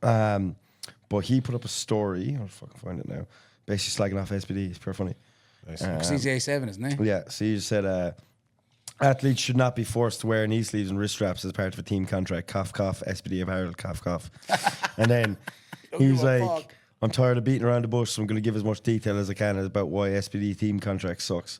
But he put up a story. I'll fucking find it now. Basically slagging off SPD. It's pure funny. Nice. He's A7, isn't he? Yeah. So he just said, athletes should not be forced to wear knee sleeves and wrist straps as part of a team contract. Cough, cough. SPD apparel. Cough, cough. And then he was like, I'm tired of beating around the bush, so I'm going to give as much detail as I can about why SPD team contract sucks.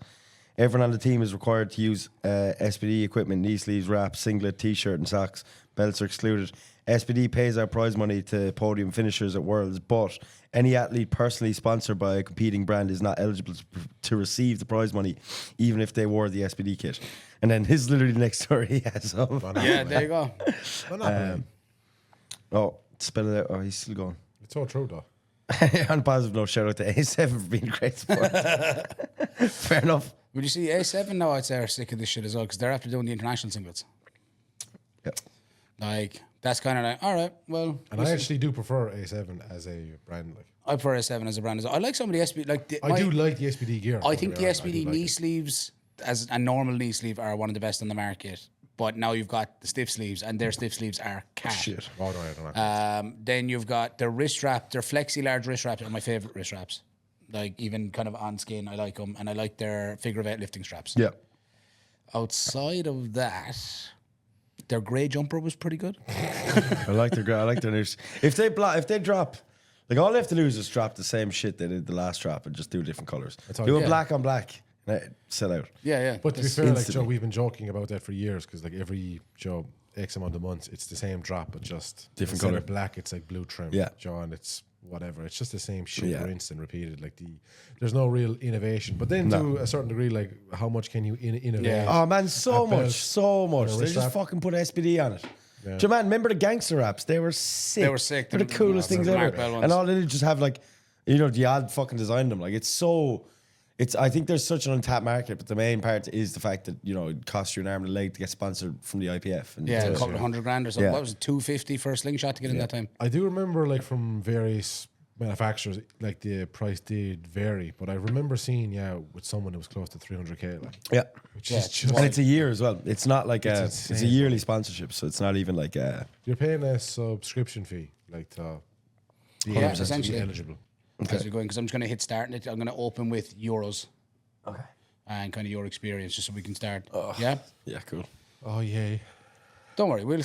Everyone on the team is required to use SPD equipment, knee sleeves, wraps, singlet, t-shirt and socks. Belts are excluded. SPD pays out prize money to podium finishers at Worlds, but any athlete personally sponsored by a competing brand is not eligible to receive the prize money, even if they wore the SPD kit. And then this is literally the next story he has up. Yeah, there you go. Spell it out. Oh, he's still going. It's all true, though. On a positive note, shout out to A7 for being great support. Fair enough. Would you see A7 now? I'd say are sick of this shit as well because they're after doing the international singlets. Yeah. Like, that's kind of like, all right, well. And I actually do prefer A7 as a brand. Like, I prefer A7 as a brand as well. I like some of the SPD. Like I do like the SPD gear. I think the SPD knee sleeves as a normal knee sleeve are one of the best on the market. But now you've got the stiff sleeves, and their stiff sleeves are cat. Shit. Oh, no, I don't know. Then you've got their wrist strap. Their flexi large wrist straps are my favorite wrist straps. Like, even kind of on skin, I like them. And I like their figure of eight lifting straps. Yeah. Outside of that, their grey jumper was pretty good. I like their news. If they drop, like, all they have to do is just drop the same shit they did the last drop and just do different colours. Do it black on black. Sell out. Yeah. But to be fair, like, Joe, we've been joking about that for years because, like, every Joe X amount of months, it's the same drop, but just different color. color. Black, it's like blue trim. Yeah, Joe, and it's whatever. It's just the same shit rinsed and repeated. Like, there's no real innovation. But then to a certain degree, like, how much can you innovate? Yeah. Oh man, so much. They just fucking put SPD on it. Yeah. Do you man remember the gangster raps? They were sick. They're the coolest things ever. And all they did just have, like, you know, the ad fucking designed them. Like, I think there's such an untapped market, but the main part is the fact that, you know, it costs you an arm and a leg to get sponsored from the IPF. And a couple of $100,000 or something. What was it, $250 for a slingshot to get in that time? I do remember, like, from various manufacturers, like, the price did vary, but I remember seeing, with someone it was close to $300K. Like, which is just, and it's a year as well. It's not like it's a yearly sponsorship, so it's not even like you're paying a subscription fee, like, to be essentially eligible. Okay. As we're going, because I'm just going to hit start and I'm going to open with Euros. Okay. And kind of your experience, just so we can start. Oh. Yeah? Yeah, cool. Oh, yay. Don't worry, we'll be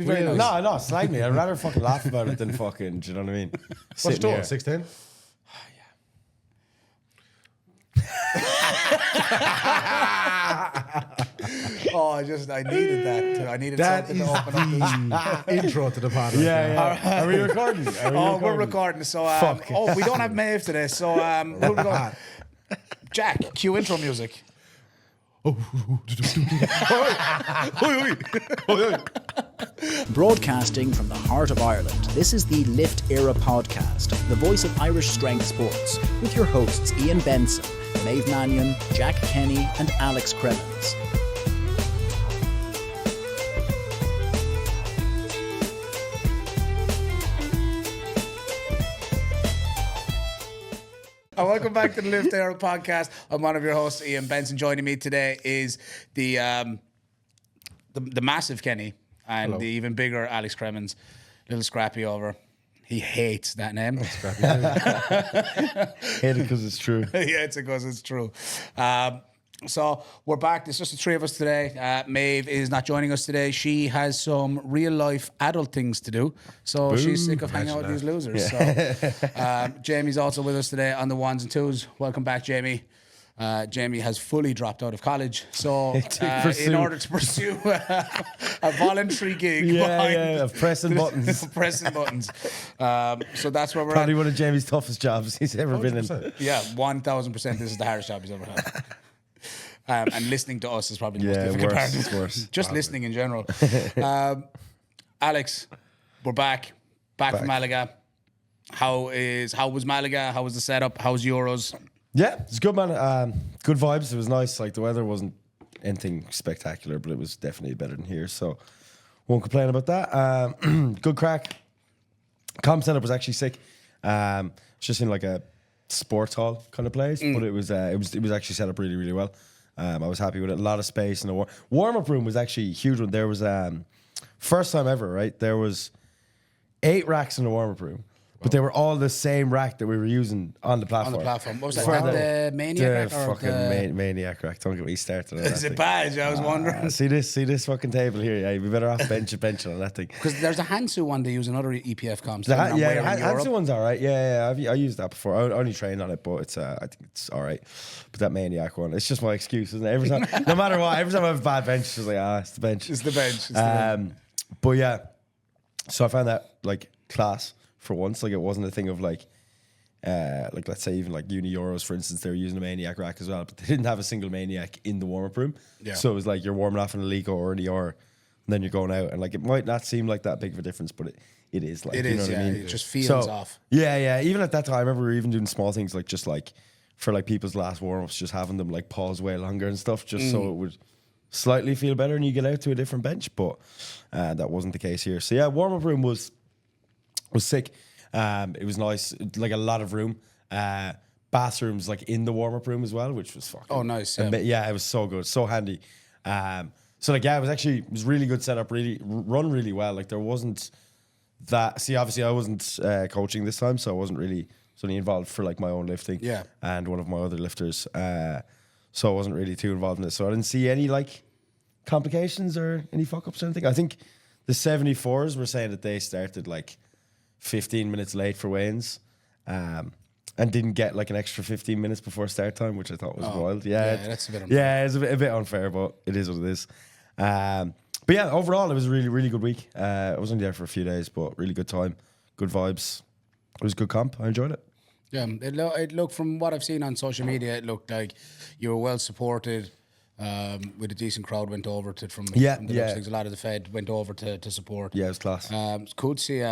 very nice. No, slag me. I'd rather fucking laugh about it than fucking, do you know what I mean? What's your 6'10"? I needed that. I needed something to open up this. Intro to the pod. Yeah. Are we recording? We're recording. So, we don't have Maeve today. So, who we go? Jack, cue intro music. Broadcasting from the heart of Ireland, this is the Lift Era Podcast, the voice of Irish strength sports, with your hosts Ian Benson, Maeve Mannion, Jack Kenny and Alex Cremens. Welcome back to the Lift Era Podcast. I'm one of your hosts, Ian Benson. Joining me today is the massive Kenny and the even bigger Alex Cremens. Little Scrappy over. He hates that name. Hate it because it's true. Yeah, it's because it's true. So we're back. It's just the three of us today. Maeve is not joining us today. She has some real life adult things to do. So she's sick of hanging out with these losers. Yeah. So Jamie's also with us today on the ones and twos. Welcome back, Jamie. Jamie has fully dropped out of college, so in order to pursue a voluntary gig, of pressing buttons, so that's where we're probably at. one of Jamie's toughest jobs he's ever 100%. Been in. Yeah, 1,000%. This is the hardest job he's ever had. And listening to us is probably the most difficult part. It's worse. Just listening in general. Alex, we're back from Malaga. How was Malaga? How was the setup? How was Euros? Yeah, it's good, man. Good vibes. It was nice. Like, the weather wasn't anything spectacular, but it was definitely better than here, so won't complain about that. Good crack. Comp setup was actually sick. It's just in like a sports hall kind of place, but it was actually set up really, really well. I was happy with it. A lot of space, and the warm-up room was actually a huge one. There was first time ever, right? There was 8 racks in the warm-up room. But they were all the same rack that we were using on the platform. On the platform. What was that? For The Maniac the rack or fucking the... Maniac rack. Don't get me started on Is that it thing. bad? I was wondering. See this fucking table here. Yeah, we better off benching on that thing. Because there's a Hansu one they use in other EPF comps. The down where in Hansu Europe. one's all right. Yeah. I used that before. I only trained on it, but it's I think it's all right. But that Maniac one, it's just my excuse, isn't it? Every time, no matter what, every time I have a bad bench, it's just like, it's the bench. It's the bench. It's the bench. But yeah, so I found that like class for once. Like it wasn't a thing of like let's say even like Uni Euros, for instance, they were using a Maniac rack as well, but they didn't have a single Maniac in the warm-up room. Yeah. So it was like you're warming off in a Lico or an ER, and then you're going out, and like it might not seem like that big of a difference, but it is. Like, It you know is, what yeah. I mean? It just feels off. Yeah. Even at that time, I remember we were even doing small things like just like for like people's last warm-ups, just having them like pause way longer and stuff, just so it would slightly feel better and you get out to a different bench. But that wasn't the case here. So yeah, warm-up room was sick. It was nice, like a lot of room. Bathrooms like in the warm-up room as well, which was fucking nice. yeah, it was so good, so handy. So like it was really good setup, really run really well. Like there wasn't that. See, obviously I wasn't coaching this time, so I wasn't really only involved for like my own lifting. Yeah. And one of my other lifters. So I wasn't really too involved in it. So I didn't see any like complications or any fuck ups or anything. I think the 74s were saying that they started like 15 minutes late for weigh-ins, and didn't get like an extra 15 minutes before start time, which I thought was wild. Yeah, that's a bit unfair. Yeah, it's a bit unfair, but it is what it is. But yeah, overall, it was a really, really good week. I was only there for a few days, but really good time, good vibes. It was a good camp. I enjoyed it. Yeah, it looked, from what I've seen on social media, it looked like you were well supported. With a decent crowd went over to from the looks things. A lot of the Fed went over to support. Yeah, it was class. It's cool to see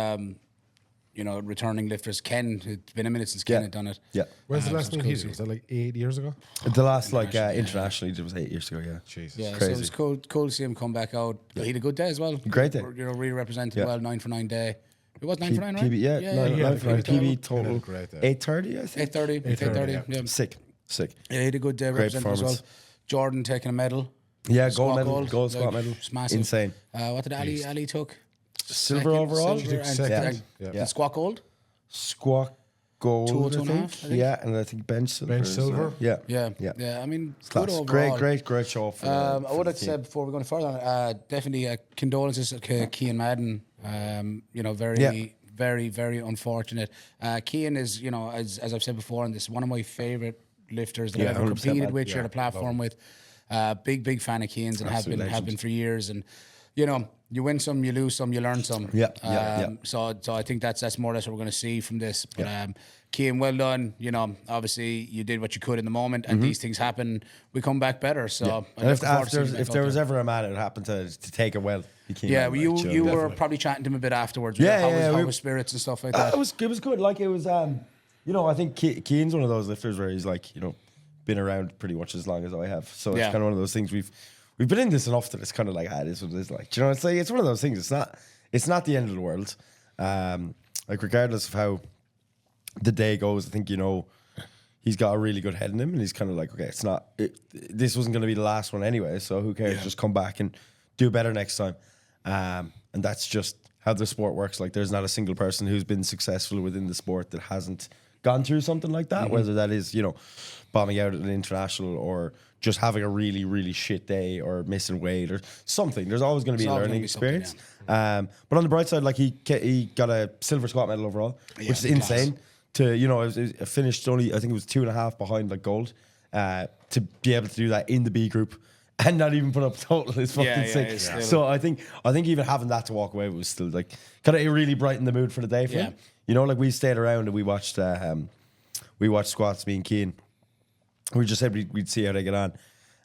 returning lifters. Ken, it's been a minute since Ken had done it. Yeah. When's the last so time it's he cool did? Was that like 8 years ago? The last like internationally, it was 8 years ago. Yeah, Jesus. Yeah, so Crazy. it was cool to see him come back out. He had a good day as well. Great day. Really represented Yeah. well. 9 for 9 day. It was 9 for 9, right? PB, yeah, yeah, PB total He had a great day. 8:30, I think. 8:30. Yeah. Sick. Yeah, he had a good day Great represented as well. performance. Jordan taking a medal. Yeah, Squat gold squat medal. it's massive. Insane. What did Ali took? Silver overall? Silver and Second. and Yeah. squat gold. Squat gold, 202 I and a think. half, I think. Yeah, and I think bench silver. Bench as well. silver? Yeah. Yeah. I mean, It's good class. overall. Great show for I for would the have team. said before we're going further on it, definitely condolences to Cian Madden. Very unfortunate. Cian is, as I've said before, and this is one of my favourite lifters that Yeah, I've ever 100% competed man. with, shared a platform with. Big fan of Cian's and Absolute have legend. been for years. And you win some, you lose some, you learn some. Yeah. So I think that's more or less what we're going to see from this. But Cian, well done. Obviously you did what you could in the moment, and these things happen. We come back better. So And if there was ever a man that happened to take it well, he came. yeah, out, well, like, you were definitely. probably chatting to him a bit afterwards. Yeah, how yeah, was, we- how was spirits and stuff like that. It was good. Like it was, I think Cian's one of those lifters where he's like, been around pretty much as long as I have. So it's Yeah. kind of one of those things we've been in this enough that it's kind of like, it is what it is. Like, it's like it's one of those things. It's not the end of the world. Like regardless of how the day goes, I think he's got a really good head in him, and he's kind of like, okay, this wasn't going to be the last one anyway, so who cares? Yeah. Just come back and do better next time. And that's just how the sport works. Like, there's not a single person who's been successful within the sport that hasn't gone through something like that, whether that is, bombing out at an international or just having a really, really shit day or missing weight or something. There's always going to be a always learning gonna be something, experience. But on the bright side, like he got a silver squat medal overall, which is class. insane. It finished only, I think it was 2.5 behind like gold. To be able to do that in the B group and not even put up total is fucking sick. it's still- So I think even having that to walk away with was still like kind of really brightened the mood for the day for him. Like we stayed around and we watched squats, me and Cian. We just said we'd see how they get on,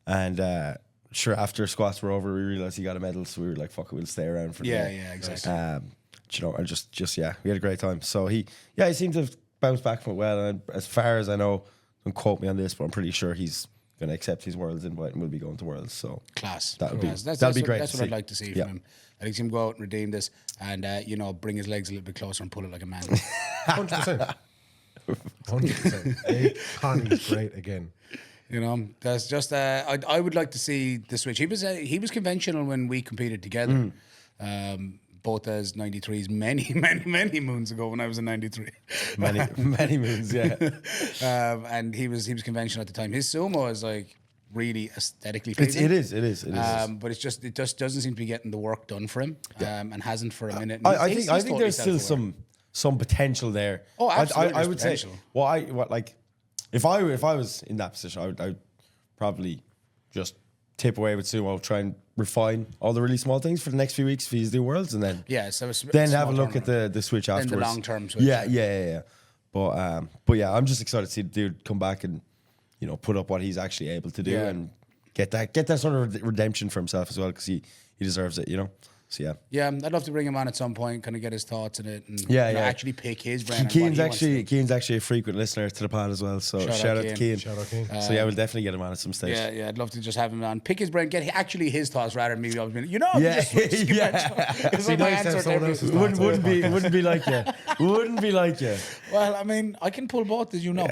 and sure, after squats were over, we realized he got a medal, so we were like, "Fuck it, we'll stay around for the day." Yeah, exactly. And just we had a great time. So he seemed to have bounced back from it well. And as far as I know, don't quote me on this, but I'm pretty sure he's going to accept his Worlds invite and will be going to Worlds. So Class. That'd be Class. that'd be great. That's to what I'd see. like to see Yeah. from him. I think he's going to go out and redeem this and, bring his legs a little bit closer and pull it like a man. 100%. 100%. Connie's great again. That's just, I would like to see the switch. He was conventional when we competed together. both as 93s many moons ago when I was in 93. Many moons, yeah. And he was conventional at the time. His sumo is like really aesthetically pleasing. It is. But it just doesn't seem to be getting the work done for him, and hasn't for a minute. I think there's still some potential there. Oh, absolutely. I would say. If I was in that position, I would probably just tip away with sumo, try and refine all the really small things for the next few weeks for these new worlds, and then have a look at the switch afterwards. Then the long term switch. Yeah. But yeah, I'm just excited to see the dude come back and put up what he's actually able to do and get that sort of redemption for himself as well, because he deserves it. So yeah, I'd love to bring him on at some point, kind of get his thoughts on it, and actually pick his brain. Keane's actually a frequent listener to the pod as well, so shout out to Keane. Shout out Keane. So yeah, we'll definitely get him on at some stage. Yeah, I'd love to just have him on, pick his brain, get actually his thoughts rather than me always being, It's like my answer to everything. Wouldn't be like you. Wouldn't be like you. Well, I mean, I can pull both, as you know.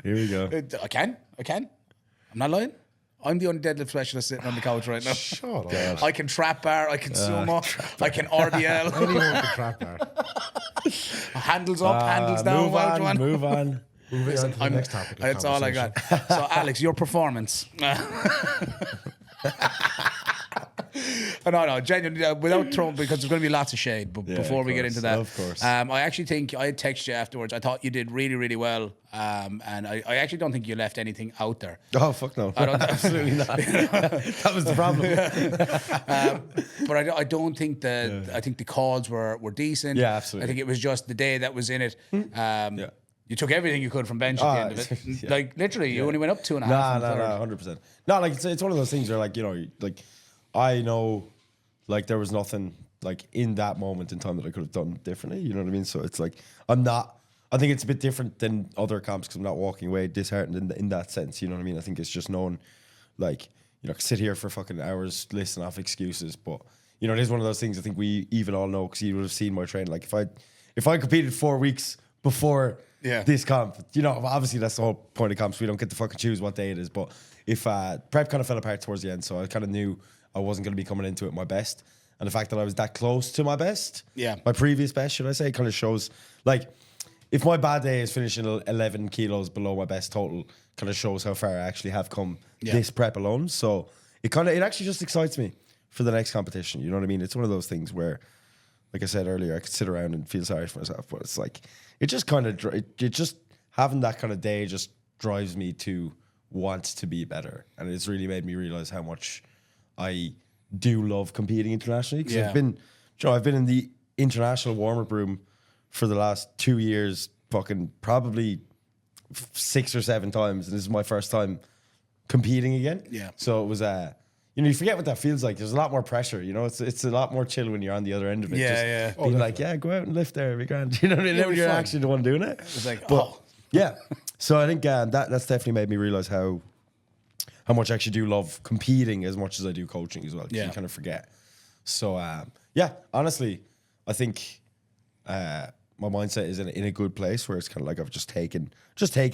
Here we go. I can. I'm not lying. I'm the only deadlift specialist sitting on the couch right now. Shut up. I can trap bar, I can sumo, I can RDL. Anyone can trap bar. Handles up, handles down. Move on. Moving on to the next topic. That's all I got. So, Alex, your performance. No, genuinely, without throwing, because there's going to be lots of shade. But before we get into that, of course. I actually think I texted you afterwards. I thought you did really, really well. And I actually don't think you left anything out there. Oh, fuck no. Absolutely not. That was the problem. But I don't think that. I think the calls were decent. Yeah, absolutely. I think it was just the day that was in it. You took everything you could from bench at the end of it. Like, literally, you only went up 2.5. No, 100%. No, like, it's one of those things where, like, I know, like, there was nothing, like, in that moment in time that I could have done differently. You know what I mean? So it's like, I think it's a bit different than other comps because I'm not walking away disheartened in that sense. You know what I mean? I think it's just known, like, sit here for fucking hours listing off excuses. But, it is one of those things I think we even all know because you would have seen my training. Like, if I competed 4 weeks before this comp, obviously that's the whole point of comps. We don't get to fucking choose what day it is. But if prep kind of fell apart towards the end, so I kind of knew I wasn't going to be coming into it my best. And the fact that I was that close to my best, my previous best, should I say, kind of shows, like, if my bad day is finishing 11 kilos below my best total, kind of shows how far I actually have come this prep alone. So it actually just excites me for the next competition. You know what I mean? It's one of those things where, like I said earlier, I could sit around and feel sorry for myself, but it's like, it just kind of, it just, having that kind of day just drives me to want to be better. And it's really made me realize how much I do love competing internationally because I've been in the international warm-up room for the last 2 years, fucking probably 6 or 7 times, and this is my first time competing again. Yeah. So it was you forget what that feels like. There's a lot more pressure. It's a lot more chill when you're on the other end of it. Yeah. Being like, go out and lift there, it'll be grand. You know what I mean? When you're actually the one doing it. It's like, yeah. So I think that's definitely made me realize how much I actually do love competing as much as I do coaching as well. You kind of forget. So, honestly, I think my mindset is in a good place where it's kind of like I've just taken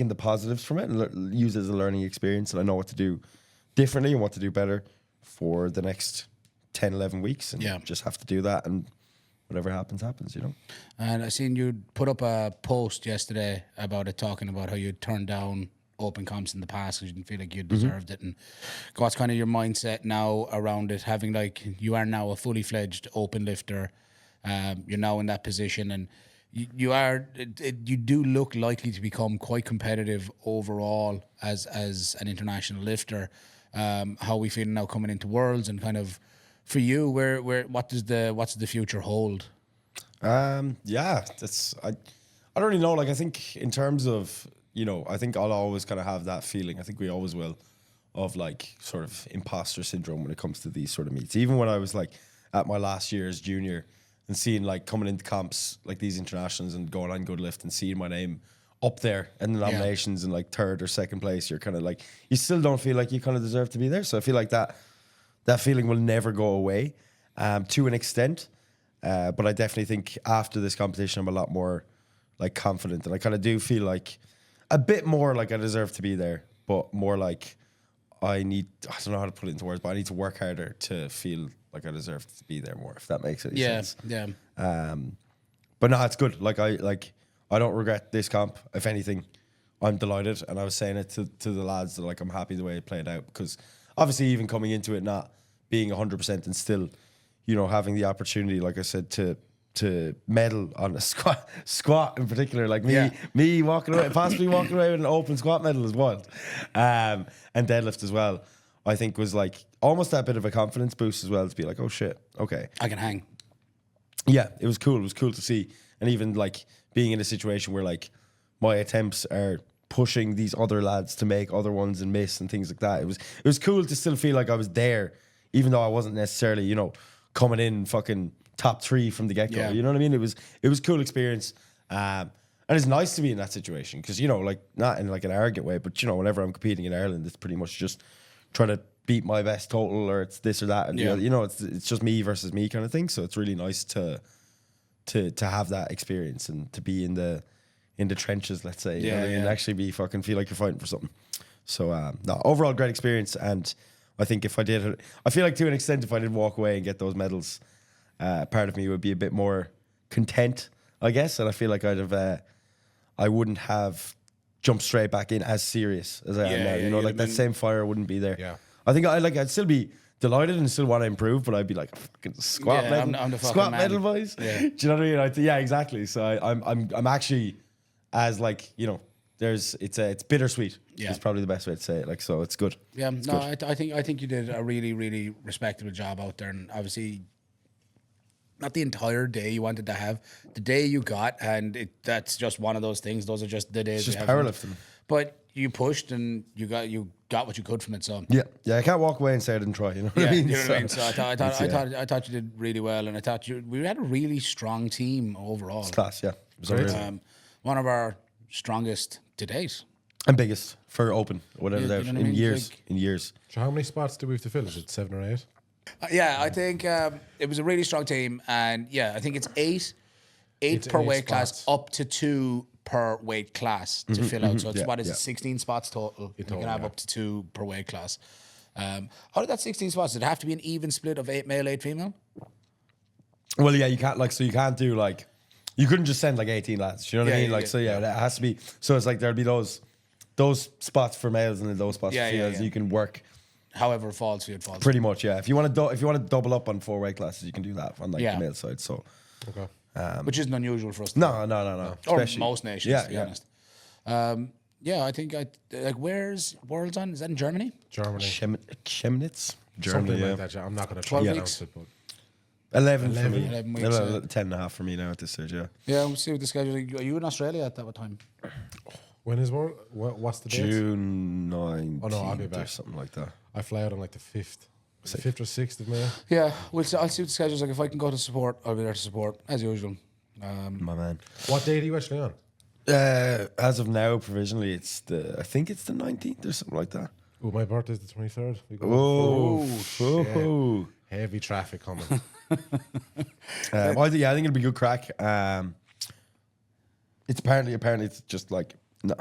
the positives from it and use it as a learning experience. And I know what to do differently and what to do better for the next 10, 11 weeks. And just have to do that. And whatever happens. And I seen you put up a post yesterday about it, talking about how you turned down open comps in the past because you didn't feel like you deserved it, and what's kind of your mindset now around it, having, like, you are now a fully fledged open lifter, you're now in that position, and you do look likely to become quite competitive overall as an international lifter. How are we feeling now coming into Worlds, and kind of for you, what's the future hold? I don't really know. Like, I think in terms of, I think I'll always kind of have that feeling. I think we always will, of, like, sort of imposter syndrome when it comes to these sort of meets. Even when I was, like, at my last year as junior and seeing, like, coming into comps like these internationals and going on Good Lift and seeing my name up there in the nominations in, like, 3rd or 2nd place, you're kind of like, you still don't feel like you kind of deserve to be there. So I feel like that feeling will never go away to an extent. But I definitely think after this competition, I'm a lot more, like, confident. And I kind of do feel like a bit more like I deserve to be there, but more like I don't know how to put it into words, but I need to work harder to feel like I deserved to be there more, if that makes any Yeah, sense. yeah. But no, it's good. Like I don't regret this comp. If anything, I'm delighted, and I was saying it to the lads that like I'm happy the way it played out, because obviously even coming into it not being 100% and still, you know, having the opportunity, like I said, to medal on a squat in particular, like me walking away, possibly walking away with an open squat medal as well, and deadlift as well, I think was like almost that bit of a confidence boost as well, to be like, oh shit, okay, I can hang. yeah, it was cool. It was cool to see, and even like being in a situation where like my attempts are pushing these other lads to make other ones and miss and things like that. It was cool to still feel like I was there, even though I wasn't necessarily, you know, coming in fucking top 3 from the get go. Yeah. You know what I mean? It was a cool experience, and it's nice to be in that situation, because, you know, like not in like an arrogant way, but you know, whenever I'm competing in Ireland, it's pretty much just trying to beat my best total, or it's this or that, and you know, it's just me versus me kind of thing. So it's really nice to have that experience and to be in the trenches, let's say, you know what I mean? And actually feel like you're fighting for something. So no, overall great experience, and I think if I did, I feel like to an extent, if I did walk away and get those medals, part of me would be a bit more content, I guess, and I feel like I wouldn't have jumped straight back in as serious as I am now. You know, like that same fire wouldn't be there. Yeah. I think I'd still be delighted and still want to improve, but I'd be like, fucking squat medal, I'm the fucking squat man. medal, boys. Yeah. Do you know what I mean? Yeah, exactly. So I'm actually, as like, you know, it's bittersweet. Yeah. It's probably the best way to say it. Like, so it's good. Yeah, no, I think you did a really, really respectable job out there, and obviously not the entire day you wanted to have, the day you got, and that's just one of those things. Those are just the days. It's just we have. powerlifting. But you pushed and you got what you could from it. So Yeah, I can't walk away and say I didn't try. You know what I mean? you know what I mean. So I thought you did really well, and I thought we had a really strong team overall. It's class. Yeah, it was Great. unreal. One of our strongest to date. And biggest for open, whatever. Yeah, There you know what I in mean? years, Like- in years. So how many spots do we have to fill? Is it 7 or 8? Yeah, I think it was a really strong team, and yeah, I think it's eight It's per 8 weight class, spots. up to 2 per weight class to fill out. So it's Yeah, what is yeah. it, 16 spots total? You total, can have yeah. up to 2 per weight class. How did that 16 spots? Did it have to be an even split of 8 male, 8 female? Well, yeah, you can't do like, you couldn't just send like 18 lads. You know what I Yeah, mean? yeah, Like, yeah. so yeah, it has to be. So it's like there'll be those spots for males and then those spots Yeah, for yeah, females. yeah. You can work However it falls for you, it falls. pretty much. Yeah, if you want to double up on 4 weight classes, you can do that on like Yeah. the male side. So Okay. Which isn't unusual for us. to no. Or Especially- most nations, to be honest. Yeah, I think where's Worlds on? Is that in Germany? Germany. Chemnitz, Something Germany. like that. Yeah. I'm not going to 12 try to weeks? pronounce it, but 11 for 11. me. 11 weeks, 10.5 for me now at this stage. Yeah, Yeah, we'll see what the schedule is. Are you in Australia at that time? when is World? What's the date? June 19th Oh, no, I'll be or back. something like that. I fly out on like the 5th. 5th or 6th of May. Yeah, I'll see what the schedule's like. If I can go to support, I'll be there to support, as usual. My man. What date are you actually on? As of now, provisionally, I think it's the 19th or something like that. Oh, my birthday's the 23rd. We go Oh, heavy traffic coming. I think it'll be good crack. It's apparently it's just like no,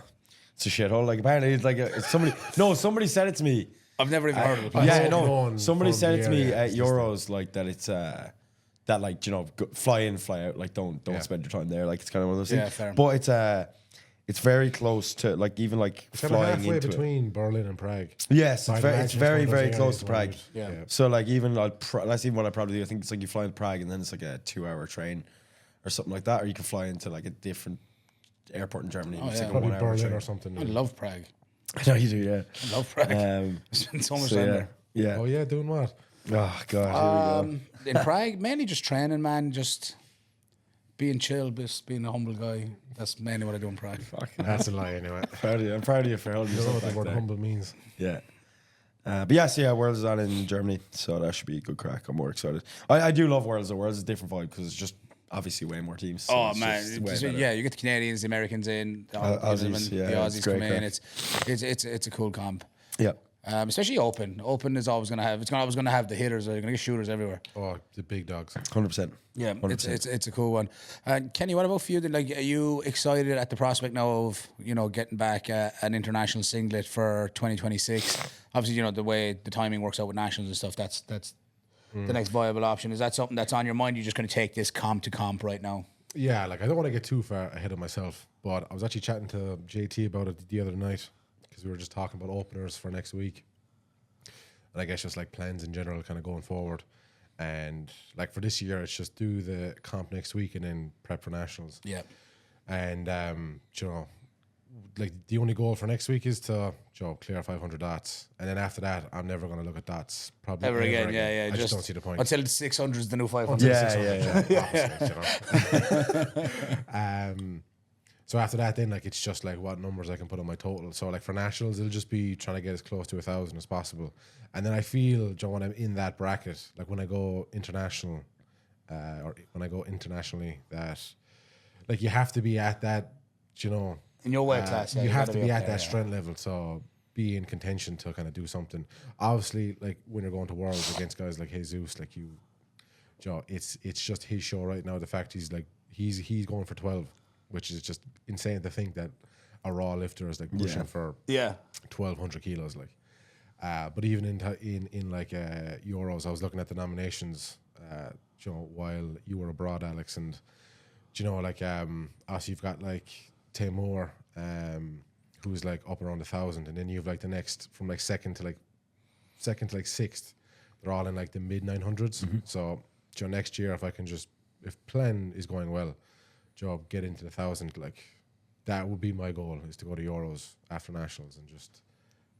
it's a shithole. Like apparently it's like it's somebody. No, somebody said it to me. I've never even heard of the place. Yeah, I hope no know. one Somebody from said the it to me area at is listening. Euros, like that it's that like, you know, fly in, fly out. Like don't Yeah. spend your time there. Like it's kind of one of those Yeah, things. fair. But it's very close to like even like It's kind of flying halfway into it. between Berlin and Prague. Yes, So it's I'd very, imagine it's it's very, one of those very close areas to where Prague. you'd- Yeah. So like even that's even what I probably do. I think it's like you fly into Prague and then it's like a 2-hour train or something like that, or you can fly into like a different airport in Germany. and it's yeah. like a Probably 1-hour Berlin train. or something. I love Prague. I know you do, yeah. I love Prague. I spent so much time there. yeah. Oh yeah, doing what? Oh god, here we go. In Prague, mainly just training, man. Just being chill, just being a humble guy. That's mainly what I do in Prague. That's a lie anyway. I'm proud of you for holding You don't know yourself what the back word there. humble means. Yeah. But yeah, so yeah, Worlds is on in Germany, so that should be a good crack. I'm more excited. I do love Worlds, though. Worlds is a different vibe because it's just obviously way more teams. So Oh it's man, just way It's- better. yeah, you get the Canadians, the Americans in, the Aussies, yeah, the it's Aussies great come in. crack. It's a cool comp. Yeah. Especially open. Open is always going to have. It's always going to have the hitters. You're going to get shooters everywhere. Oh, the big dogs. 100%. Yeah, 100%. it's a cool one. Kenny, what about for you? Like, are you excited at the prospect now of getting back an international singlet for 2026? Obviously, the way the timing works out with nationals and stuff. That's the next viable option? Is that something that's on your mind? You're just going to take this comp to comp right now? Yeah, like I don't want to get too far ahead of myself, but I was actually chatting to JT about it the other night because we were just talking about openers for next week. And I guess just like plans in general kind of going forward. And like for this year, it's just do the comp next week and then prep for nationals. Yeah. And, you know, like the only goal for next week is to clear 500 dots. And then after that, I'm never going to look at dots. Probably Ever again. Yeah. I just don't see the point. Until the 600 is the new 500. So after that, then like it's just like what numbers I can put on my total. So like for nationals, it'll just be trying to get as close to 1,000 as possible. And then I feel, when I'm in that bracket, like when I go international, or when I go internationally, that like you have to be at that, in your weight class, you have to be at that strength level. So be in contention to kind of do something. Obviously, like when you're going to Worlds against guys like Jesus, like it's just his show right now. The fact he's going for 12, which is just insane to think that a raw lifter is like pushing for 1,200 kilos. Like, but even in like Euros, I was looking at the nominations, while you were abroad, Alex, and also you've got like Timur, who's like up around 1,000, and then you've like the next from like second to like sixth, they're all in like the mid 900s. So next year, if plan is going well, get into the 1,000, like that would be my goal, is to go to Euros after nationals and just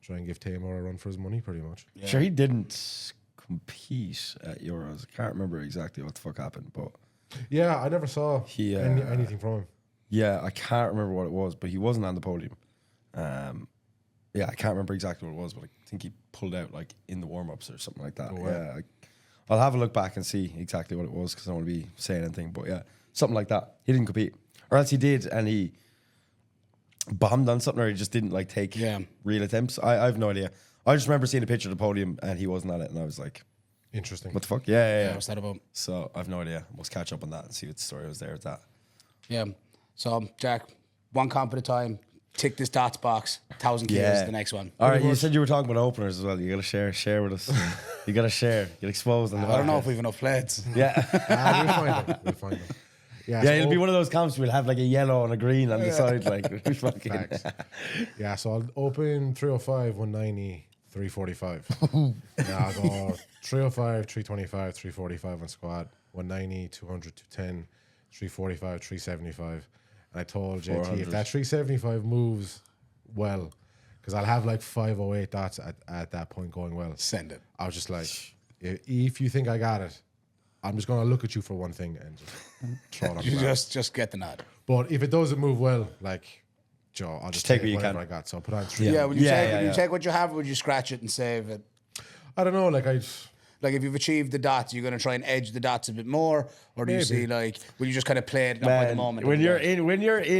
try and give Timur a run for his money, pretty much. Yeah. Sure, he didn't compete at Euros. I can't remember exactly what the fuck happened, but yeah, I never saw anything from him. Yeah, I can't remember what it was, but he wasn't on the podium. Yeah, I can't remember exactly what it was, but I think he pulled out like in the warm-ups or something like that. Yeah, I'll have a look back and see exactly what it was because I don't want to be saying anything. But yeah, something like that. He didn't compete, or else he did and he bombed on something, or he just didn't like take real attempts. I have no idea. I just remember seeing a picture of the podium and he wasn't on it, and I was like, interesting. What the fuck? Yeah. What's that about? So I've no idea. Let's catch up on that and see what the story was there with that. Yeah. So Jack, one comp at a time. Tick this dots box. 1,000 kilos the next one. All right, you said you were talking about openers as well. You got to share with us. You got to share. Get exposed. On the I don't know if we've enough plates. Yeah. We'll find them. Yeah, so it'll be one of those comps we'll have like a yellow and a green on the side. Like, fucking. Yeah, so I'll open 305, 190, 345. Yeah, I'll go 305, 325, 345 on squat, 190, 200, 210, 345, 375. And I told JT 400. If that 375 moves well, because I'll have like 508 dots at that point going well. Send it. I was just like, if you think I got it, I'm just going to look at you for one thing and just throw it on the back. Just get the nod. But if it doesn't move well, like, Joe, I'll just take what you can. I got. So I'll put on 3. Yeah, would you take what you have, or would you scratch it and save it? I don't know, like if you've achieved the dots, you're going to try and edge the dots a bit more, or do you see like will you just kind of play it by the moment? When you're in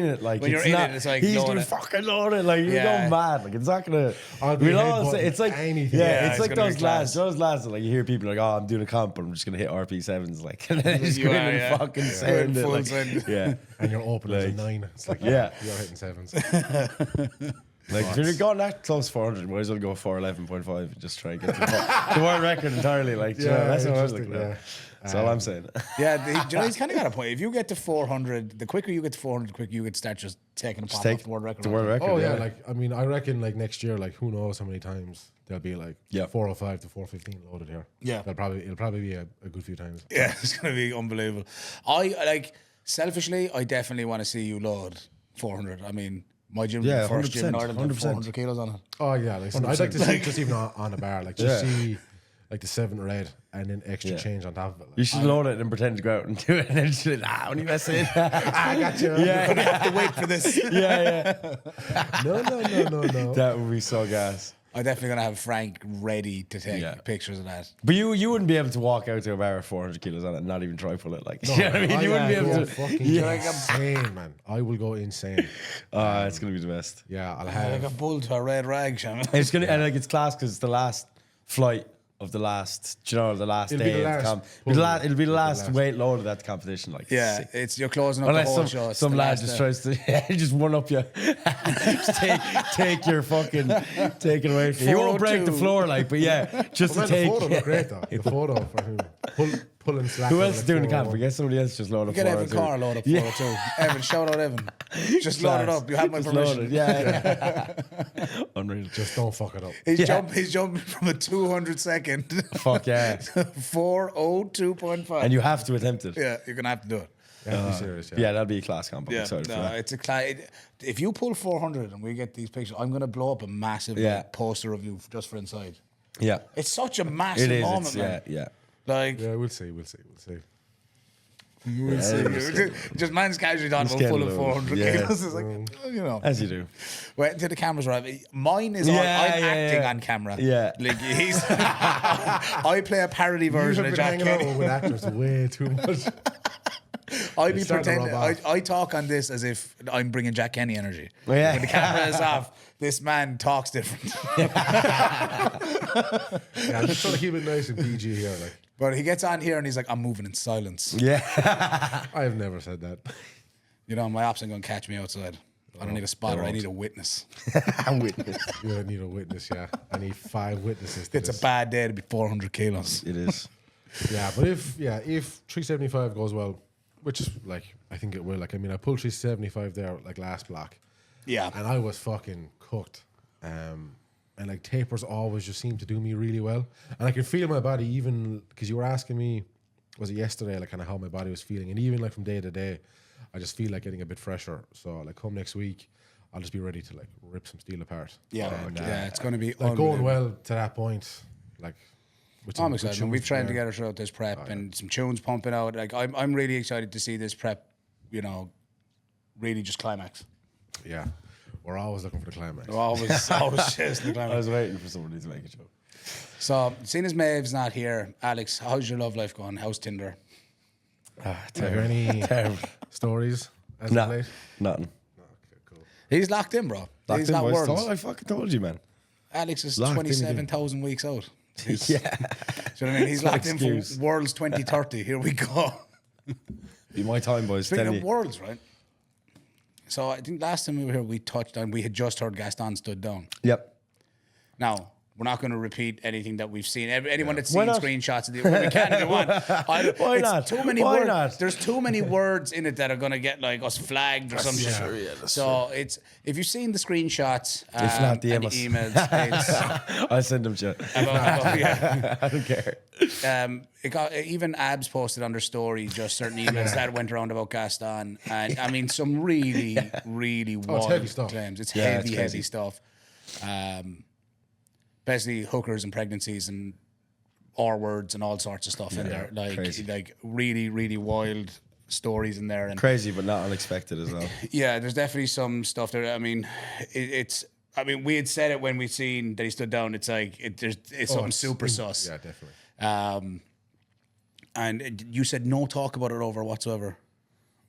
it, like it's like he's gonna fucking load it, like you're going mad, like it's not gonna. It's like anything. Yeah, it's like those lads that like you hear people like, oh, I'm doing a comp, but I'm just gonna hit RP7s, like, and then just go in and fucking send it, like, yeah, and you're open as a 9. It's like you're hitting 7s. Like, if you're going that close 400, you might as well go 411.5 and just try and get the world record entirely. Like, that's what I was looking at. That's all I'm saying. Yeah, he's kind of got a point. If you get to 400, the quicker you get to 400, the quicker you could start just taking a pop off the world record. The world record. Oh, yeah. Like, I mean, I reckon, like, next year, like, who knows how many times there'll be, like, 405 to 415 loaded here. Yeah. It'll probably be a good few times. Yeah, it's going to be unbelievable. Selfishly, I definitely want to see you load 400. I mean, my gym, first gym in Ireland, had 400 kilos on it. Oh yeah, listen, I'd like to see just even on a bar, like just see like the 7 red and then extra change on top of it. Like, you should load it and pretend to go out and do it, and then just like, when you mess it, I got you. Yeah, you have to wait for this. No. That would be so gas. I'm definitely gonna have Frank ready to take pictures of that. But you wouldn't be able to walk out to a bar with 400 kilos on it and not even try pull it. Like, no, you know what I mean? You wouldn't be able to. Fucking insane, man. I will go insane. It's gonna be the best. Yeah, I'll have like a bull to a red rag, Sean. It's gonna and like it's class because it's the last flight of the last, do you know, the last It'll be day the of the last comp. pull. It'll be the last last. weight load of that competition. Like, Yeah, sick. it's you're closing up Unless the whole show. It's some the lad last just day. tries to just one up you, just take your fucking take it away from you. He won't break the 402. floor, like, but yeah, just Well, to the take. photo looked great though. The photo for him pulling slack. Who on else is like doing the 401. camp? I guess somebody else just load up. Get Evan 402. Carr load up Yeah. 402. Evan, shout out Evan. Just load it Class. up. You have my Just permission. load it. Yeah. Unreal. Just don't fuck it up. He's, Yeah. he's jumping from a 200 second. Fuck yeah. 402.5. And you have to attempt it. Yeah, you're going to have to do it. You have to be serious. Yeah, that'll be a class comp. I'm Yeah, excited for no, that. it's a if you pull 400 and we get these pictures, I'm going to blow up a massive Yeah. poster of you just for inside. Yeah. It's such a massive It is. moment, It's, man. yeah. Like, Yeah, we'll see. just man's casually talking Just about full getting of loads. 400 Yeah. kilos. It's like, you know. As you do. Wait till the camera's right. Mine is Yeah, I'm yeah, acting yeah. on camera. Yeah. Like he's I play a parody You version have of been Jack hanging out Kenny. with actors way too much. I be It's starting to pretending rub off. I talk on this as if I'm bringing Jack Kenny energy. Oh, yeah. When the camera is off, this man talks different. Yeah, I'm just trying to keep it nice and PG here. Like, But he gets on here and he's like, I'm moving in silence. Yeah. I've never said that. You know, my ops ain't gonna catch me outside. I don't need a spotter. I need a witness. I'm witness. You don't need a witness. Yeah, I need 5 witnesses. To It's this. a bad day to be 400 kilos. It is. Yeah, but if 375 goes well, which is like I think it will. Like I mean, I pulled 375 there like last block, Yeah. and I was fucking cooked. And like tapers always just seem to do me really well, and I can feel my body even because you were asking me, was it yesterday, like kind of how my body was feeling, and even like from day to day, I just feel like getting a bit fresher. So like come next week, I'll just be ready to like rip some steel apart. Yeah. And, Yeah, it's gonna be like going unbelievable. well to that point, like. With I'm good excited. tunes We've trained there. together throughout this prep and some tunes pumping out. Like I'm really excited to see this prep, you know, really just climax. Yeah, we're always looking for the climax. We're always chasing the I climax. was waiting for somebody to make a joke. So, seeing as Maeve's not here, Alex, how's your love life going? How's Tinder? Have you any stories as of Nah, late? nothing. Okay, cool. He's locked in, bro. Locked He's in, not boys. worlds. I fucking told you, man. Alex is Locked in again. 27,000 weeks out. Yeah. Do you know what I mean? He's No locked in excuse. for Worlds 2030. Here we go. Be my time, boys. Speaking Tell of you. Worlds, right? So I think last time we were here, we touched on, we had just heard Gaston stood down. Yep. Now, we're not going to repeat anything that we've seen. Anyone that's Why seen not? screenshots of the we can if you want. Why It's not? Too many Why words. not? There's too many words in it that are going to get like us flagged or something. So it's if you've seen the screenshots, If not, DM and us. the emails, it's I'll send them to you. yeah. I don't care. It got even Abs posted on their story just certain emails that went around about Gaston, and I mean some really, really wild heavy stuff. claims. It's Yeah, heavy, it's heavy crazy. stuff. Basically, hookers and pregnancies and R words and all sorts of stuff in there. crazy. Like really, really wild stories in there. And Crazy, but not unexpected as well. yeah, there's definitely some stuff there. I mean, it's. I mean, we had said it when we seen that he stood down. It's like it's something super sus. Yeah, definitely. And you said no talk about it over whatsoever.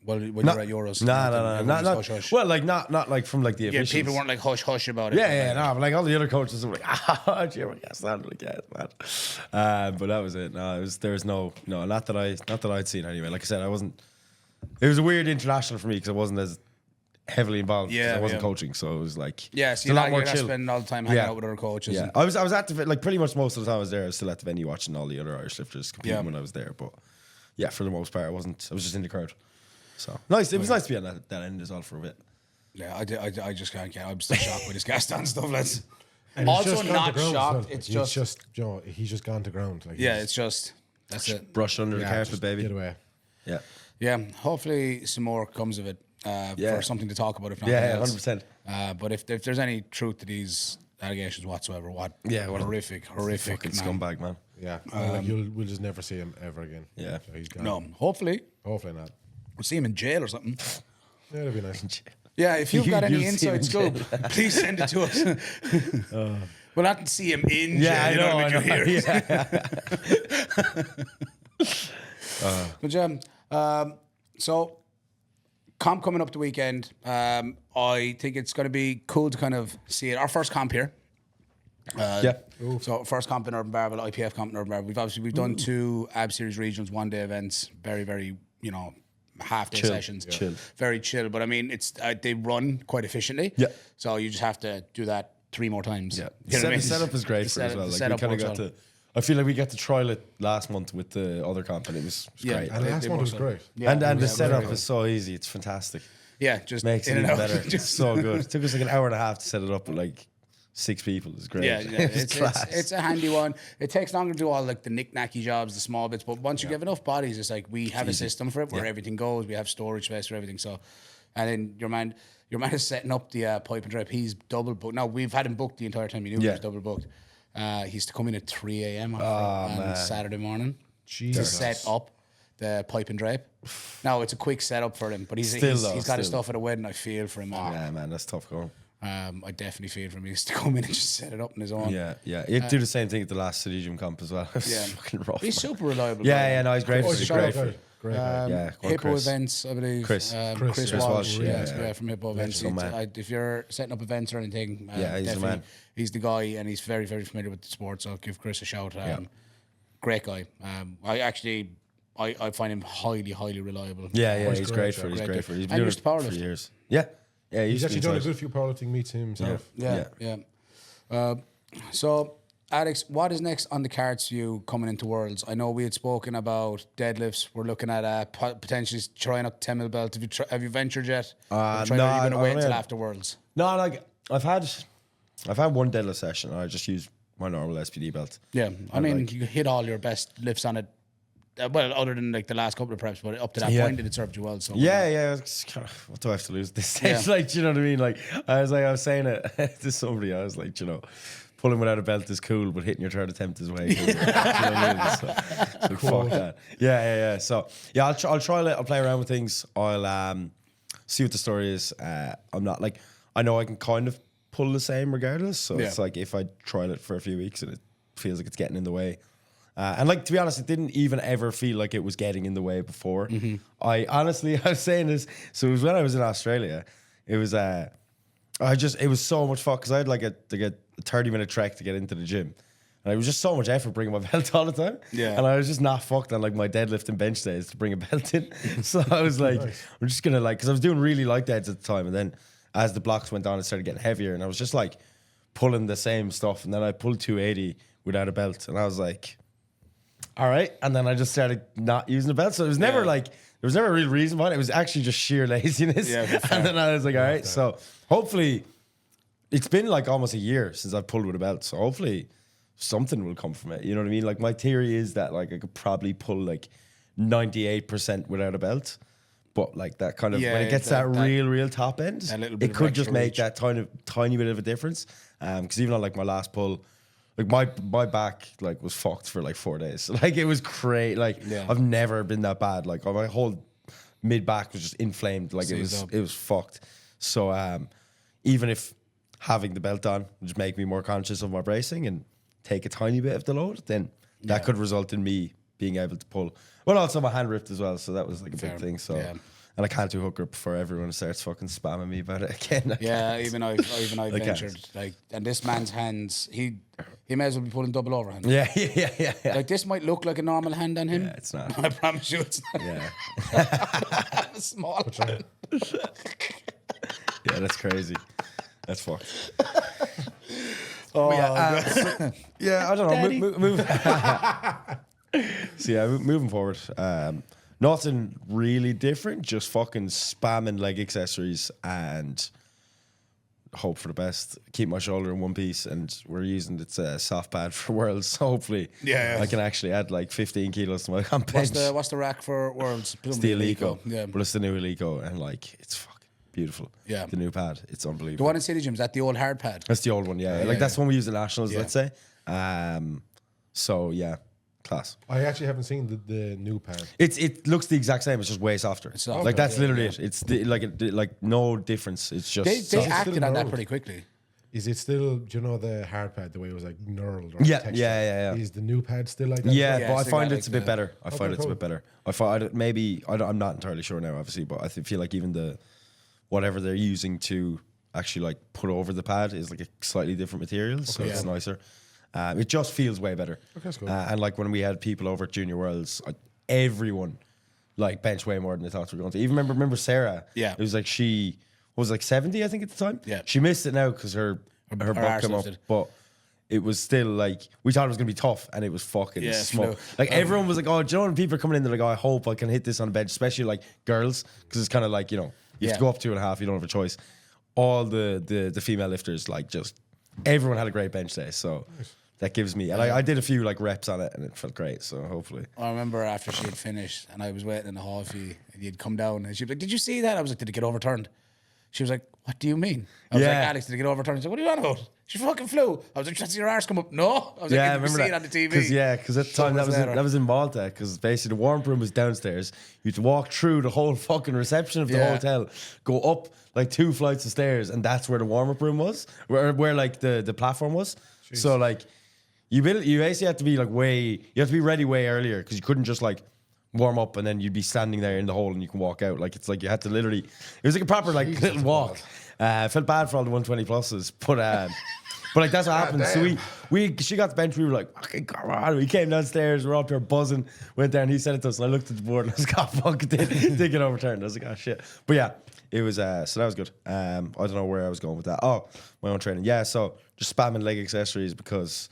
Well, when you're at Euros, No. Everyone Not, was hush, hush. well, like not like from like the Yeah, officials. people weren't like hush hush about it. Yeah, no, but like all the other coaches were like, Jeremy Gaston, like, yeah, it's mad. But that was it. No, there was no, not that I'd seen anyway. Like I said, I wasn't. It was a weird international for me because I wasn't as heavily involved. 'cause Yeah, I wasn't yeah. coaching, so it was like Yeah, it's so a you're lot not, more you're not chill. spending all the time hanging out with other coaches. Yeah, and- I was at the like pretty much most of the time I was there. I was still at the venue watching all the other Irish lifters competing Yeah. when I was there. But yeah, for the most part, I wasn't. I was just in the crowd. So nice. It was nice to be on that end as well for a bit. yeah, I just can't. I'm still shocked with this Gaston stuff. Let's And he's also just gone not to ground as shocked. well. It's He's just you know, he's just gone to ground. Like yeah, he's- it's just that's it. Brush under the yeah, carpet, just baby. Get away. Yeah. Yeah, hopefully some more comes of it Yeah. for something to talk about. If not, Yeah, 100%. But if there's any truth to these allegations whatsoever, what what a horrific Fucking man. scumbag, man. Yeah, we'll just never see him ever again. Yeah. So he's gone. No, hopefully Hopefully not. we'll see him in jail or something. Yeah, that'd be nice. Yeah, if you've got any You'll see him inside in scoop, please send it to us. We'll not see him in jail. Yeah, I know. When you hear it. Yeah. But so comp coming up the weekend. I think it's going to be cool to kind of see it. Our first comp here. So first comp in Urban Barbell, IPF comp in Urban Barbell. We've done 2 AB Series regionals, 1-day events, very, very, half-day sessions. Chill. Very chill. But I mean, it's they run quite efficiently. Yeah. So you just have to do that 3 more times. Yeah. You know what I mean? The setup is great for it as well. Like we kind of got to. I feel like we got to trial it last month with the other comp, and it was great. And last one was great. Yeah, and the setup is so easy. It's fantastic. Yeah, just Makes it in even and out. better. It's so good. It took us like an hour and a half to set it up with like 6 people. It's great. Yeah, It's class. it's a handy one. It takes longer to do all like the knick-knacky jobs, the small bits, but once you give enough bodies, it's like we have a system for it where everything goes. We have storage space for everything. So, and then your man is setting up the pipe and drape. He's double booked. Now we've had him booked the entire time. He knew he was double booked. He's to come in at 3 a.m. on Saturday morning to set up the pipe and drape. Now it's a quick setup for him, but he's got his stuff at a wedding. I feel for him. Yeah, man, that's tough going. I definitely feel for him. He used to come in and just set it up on his own. Yeah. He'd do the same thing at the last City Gym comp as well. It was fucking rough. He's super reliable. Yeah, no, he's great. Oh, He's shout out great. guy. Great guy. Hippo Events, I believe. Chris Walsh. Walsh, Yeah, from Hippo Events. Legend, man. If you're setting up events or anything, he's the definitely, man. he's the guy, and he's very, very familiar with the sport. So I'll give Chris a shout. Great guy. I find him highly, highly reliable. Yeah, he's great for it. He's Great great for it. He's And been doing used it to for powerlift. years. Yeah. He's actually done a inside. good few powerlifting meets himself. Yeah. So, Alex, what is next on the cards for you coming into Worlds? I know we had spoken about deadlifts. We're looking at potentially trying up 10 mil belt. Have you ventured yet? Are you going to wait until after Worlds? No, like I've had one deadlift session. And I just used my normal SPD belt. Yeah, I mean, you hit all your best lifts on it. Well, other than like the last couple of preps, but up to that point, it served you well. So It's kind of, what do I have to lose at this stage? Yeah. Like, do you know what I mean? Like, I was saying it to somebody. I was like, pulling without a belt is cool, but hitting your third attempt is way cooler. Do you know what I mean? So fuck that. Yeah. So I'll try it. I'll play around with things. I'll see what the story is. I'm not like, I know I can kind of pull the same regardless. So it's like if I tried it for a few weeks and it feels like it's getting in the way. And like, to be honest, it didn't even ever feel like it was getting in the way before. I was saying this. So it was when I was in Australia. It was it was so much fun because I had like a 30-minute trek to get into the gym. And it was just so much effort bringing my belt all the time. Yeah. And I was just not fucked on like my deadlift and bench days to bring a belt in. So I was like, I'm just gonna because I was doing really light deads at the time. And then as the blocks went on, it started getting heavier. And I was just like pulling the same stuff. And then I pulled 280 without a belt. And I was like, all right. And then I just started not using the belt. So it was never like, there was never a real reason behind it. It was actually just sheer laziness. Yeah, and then I was like, all right. So hopefully, it's been like almost a year since I've pulled with a belt. So hopefully something will come from it. You know what I mean? Like my theory is that like I could probably pull like 98% without a belt. But like that kind of, when it gets that real top end, it could just make that tiny bit of a difference. Because even on like my last pull, like my back like was fucked for like 4 days. Like it was crazy. Like I've never been that bad. Like my whole mid back was just inflamed. Like it was fucked. So even if having the belt on would just make me more conscious of my bracing and take a tiny bit of the load, then that could result in me being able to pull. Well, also my hand ripped as well, so that was like a big thing. So. And I can't do hook grip before everyone starts fucking spamming me about it again. Even I ventured like, and this man's hands, he may as well be pulling double overhand. Yeah. Like this might look like a normal hand on him. Yeah, it's not. I promise you, it's not. Yeah. A small hand. Yeah, that's crazy. That's fucked. Oh, Yeah, I don't know. Move. So moving forward. Nothing really different, just fucking spamming leg accessories and hope for the best. Keep my shoulder in one piece, and we're using it's a soft pad for Worlds, so hopefully I can actually add like 15 kilos to my bench. what's the rack for Worlds? It's the Eleco. Yeah. But it's the new Eleco, and like it's fucking beautiful. Yeah. The new pad, it's The unbelievable. one in City Gym, is that the old hard pad? That's the old one, yeah. That's the one we use in Nationals, let's say. So yeah. Class. I actually haven't seen the new pad. It looks the exact same. It's just way softer. Soft. Like that's literally it. It's like no difference. It's just They soft. acted on that knurled. pretty quickly. Is it still, do you know the hard pad, the way it was like knurled? Or Yeah, textured? yeah. Is the new pad still like that? Yeah, Yeah, but I so find got, it's a like, bit better. I find it's a cool. bit better. I find I'm not entirely sure now, obviously, but I feel like even the whatever they're using to actually like put over the pad is like a slightly different material, so it's nicer. It just feels way better. Okay, that's cool. And like when we had people over at Junior Worlds, everyone like bench way more than they thought they were going to. Even remember Sarah? Yeah. It was like she was like 70, I think, at the time. Yeah. She missed it now because her butt arse came up, lifted. but it was still like we thought it was gonna be tough, and it was fucking smoke. Like everyone was like, "Oh, do you know when people are coming in, they're like, oh, I hope I can hit this on a bench," especially like girls, because it's kind of like you have to go up 2.5, you don't have a choice. All the female lifters, like just everyone had a great bench day, so that gives me. And I did a few like reps on it, and it felt great. So hopefully, I remember after she had finished, and I was waiting in the hall for you, and you'd come down, and she was like, "Did you see that?" I was like, "Did it get overturned?" She was like, "What do you mean?" I was like, "Alex, did it get overturned?" She's like, "What are you on about? She fucking flew." I was like, "Did you see your arse come up?" No. I was like, I "Did you see it on the TV?" Because at the time that was in Malta. Because basically the warm room was downstairs. You had to walk through the whole fucking reception of the hotel, go up like 2 flights of stairs, and that's where the warm up room was, where like the platform was. Jeez. So like you basically have to be like you have to be ready way earlier because you couldn't just like warm up and then you'd be standing there in the hole and you can walk out. Like it's like you had to literally. It was like a proper like little walk. I felt bad for all the 120 pluses, but like that's what happened. So she got the bench. We were like, okay, come on. We came downstairs. We're up here buzzing. Went down. He said it to us, and I looked at the board and I was like, oh, fuck, it did get overturned. I was like, oh shit. But yeah, it was. So that was good. I don't know where I was going with that. Oh, my own training. Yeah. So just spamming leg accessories because.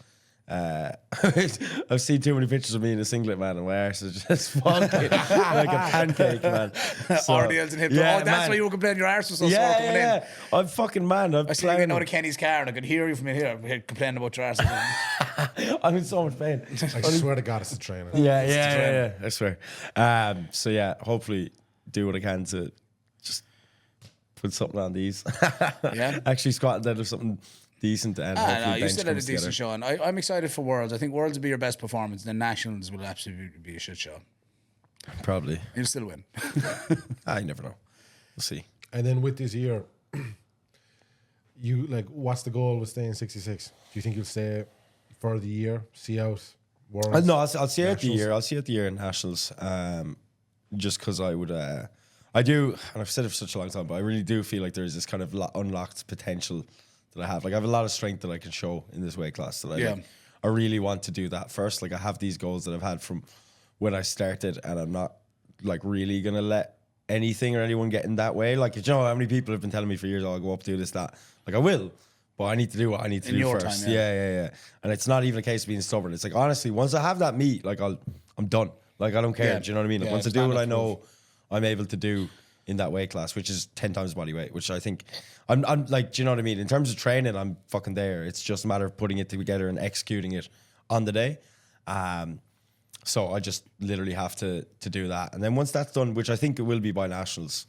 I've seen too many pictures of me in a singlet, man, and my arse is just fucking like a pancake, man. So, RDLs and hips. That's man. why you were complaining your arse was so sore coming in. I'm fucking man. I see you getting out of Kenny's car and I could hear you from in here complaining about your arse. I'm in so much pain. I swear to God, it's the trainer. Yeah. I swear. So yeah, hopefully do what I can to just put something on these. Yeah. Actually squat and deadlift something decent and hopefully you still had a decent together. show, and I'm excited for Worlds. I think Worlds will be your best performance, then Nationals will absolutely be a shit show. Probably. You'll still win. I never know. We'll see. And then with this year, you like, what's the goal with staying 66? Do you think you'll stay for the year, see out Worlds? No, I'll see out the Nationals? year. I'll see out the year in Nationals. Just because I would, I do, and I've said it for such a long time, but I really do feel like there's this kind of unlocked potential that I have. Like I have a lot of strength that I can show in this weight class that I really want to do that first. Like I have these goals that I've had from when I started, and I'm not like really gonna let anything or anyone get in that way. Like, you know how many people have been telling me for years, oh, I'll go up, do this, that. Like I will, but I need to do what I need to do first. Time, yeah. And it's not even a case of being stubborn. It's like, honestly, once I have that meet, like I'm done. Like I don't care. Yeah. Do you know what I mean? Like once I do what I know I'm able to do in that weight class, which is 10 times body weight, which I think I'm like, do you know what I mean? In terms of training, I'm fucking there. It's just a matter of putting it together and executing it on the day. So I just literally have to do that. And then once that's done, which I think it will be by Nationals,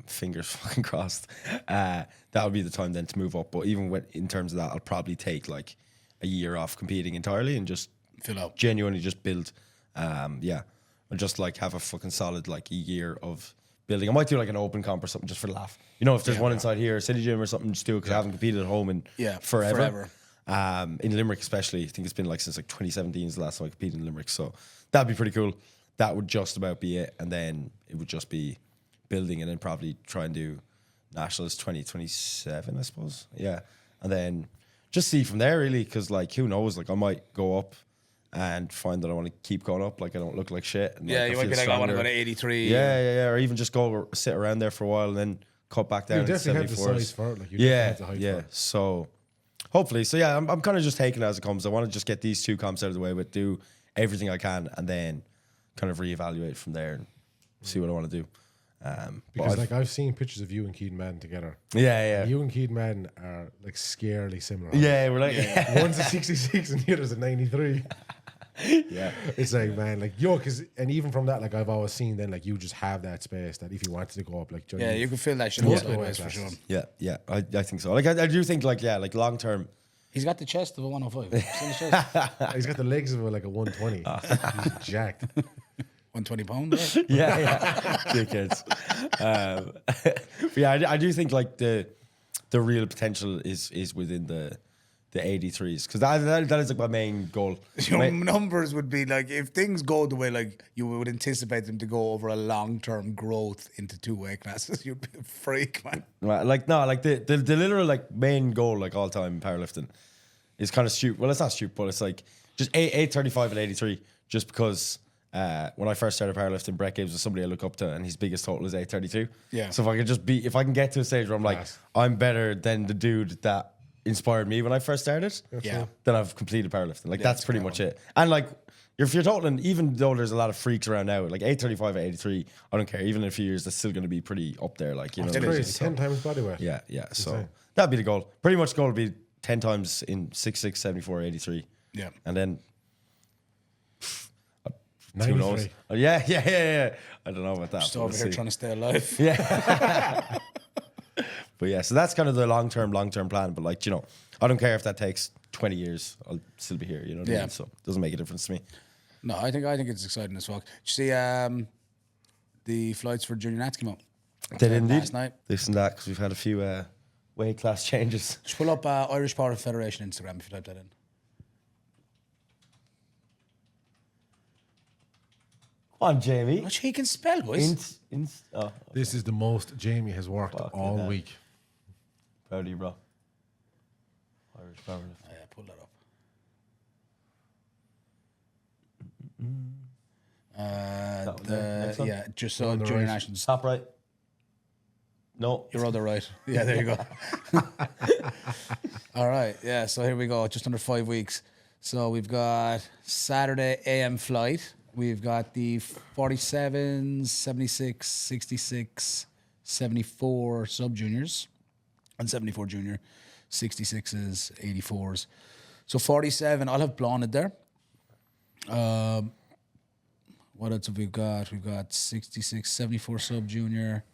fingers fucking crossed, that'll be the time then to move up. But even in terms of that, I'll probably take like a year off competing entirely and just fill out, genuinely just build. And just like have a fucking solid like a year of building. I might do like an open comp or something just for the laugh. You know, if there's one inside here, City Gym or something, just do it because I haven't competed at home in forever. In Limerick especially, I think it's been like since like 2017 is the last time I competed in Limerick. So that'd be pretty cool. That would just about be it. And then it would just be building and then probably try and do Nationals 2027, I suppose. Yeah. And then just see from there really, because like who knows, like I might go up and find that I want to keep going up, like I don't look like shit. And, yeah, like, you might be like, I want to go to 83. Yeah, or even just go sit around there for a while and then cut back down. You to definitely have the 74s. size for it. Like, you definitely have the height for it. So hopefully, I'm kind of just taking it as it comes. I want to just get these 2 comps out of the way, but do everything I can and then kind of reevaluate from there and see what I want to do. Because like I've seen pictures of you and Keaton Madden together. Yeah. You and Keaton Madden are like scarily similar. Yeah, we're like one's a 66 and the other's a 93. Yeah, it's like, man, like and even from that, like I've always seen then like you just have that space that if you wanted to go up, like you can feel that shit sideways for sure. Yeah, I think so. Like I do think like like long term. He's got the chest of a 105. He's got the legs of like a 120. He's jacked. 120 pounds. Yeah. Dickheads. But yeah, I do think like the real potential is within the the 83s because that is like my main goal. Your numbers would be like if things go the way like you would anticipate them to go over a long-term growth into 2 weight classes. You'd be a freak, man. Right, like no, like the literal like main goal like all time in powerlifting is kind of stupid. Well, it's not stupid, but it's like just 835 and 83. Just because when I first started powerlifting, Brett Gibbs was somebody I look up to, and his biggest total is 832. Yeah. So if I can get to a stage where I'm like, I'm better than the dude that inspired me when I first started, Yeah. then I've completed powerlifting. Like that's pretty much it. And like if you're totaling, even though there's a lot of freaks around now, like 835 and 83, I don't care. Even in a few years, that's still going to be pretty up there. Like you know, It's crazy. 10 times body weight. yeah. So that'd be the goal. Pretty much the goal would be 10 times in 66, 74, 83. Yeah. And then 93. who knows? Oh, yeah. I don't know about that. Just but over we'll here see. trying to stay alive. Yeah. But yeah, so that's kind of the long-term plan. But like, you know, I don't care if that takes 20 years. I'll still be here, you know what I mean? So it doesn't make a difference to me. No, I think it's exciting as fuck. Did you see the flights for Junior Nats came up? They did indeed. Last night. Listen to that because we've had a few weight class changes. Just pull up Irish Power Federation Instagram if you type that in. Come on, Jamie. Which he can spell, boys. This is the most Jamie has worked all hell. week. Proud of you, bro. Irish powerlift. Oh, yeah, pull that up. Next one? Yeah, just so On the Junior right. Nationals. Top right. No. Your other right. Yeah, there you go. All right. Yeah, so here we go. Just under 5 weeks. So we've got Saturday AM flight. We've got the 47s, 76, 66, 74 sub juniors, and 74 junior, 66s, 84s. So 47, I'll have blonded there. What else have we got? We've got 66, 74 sub junior.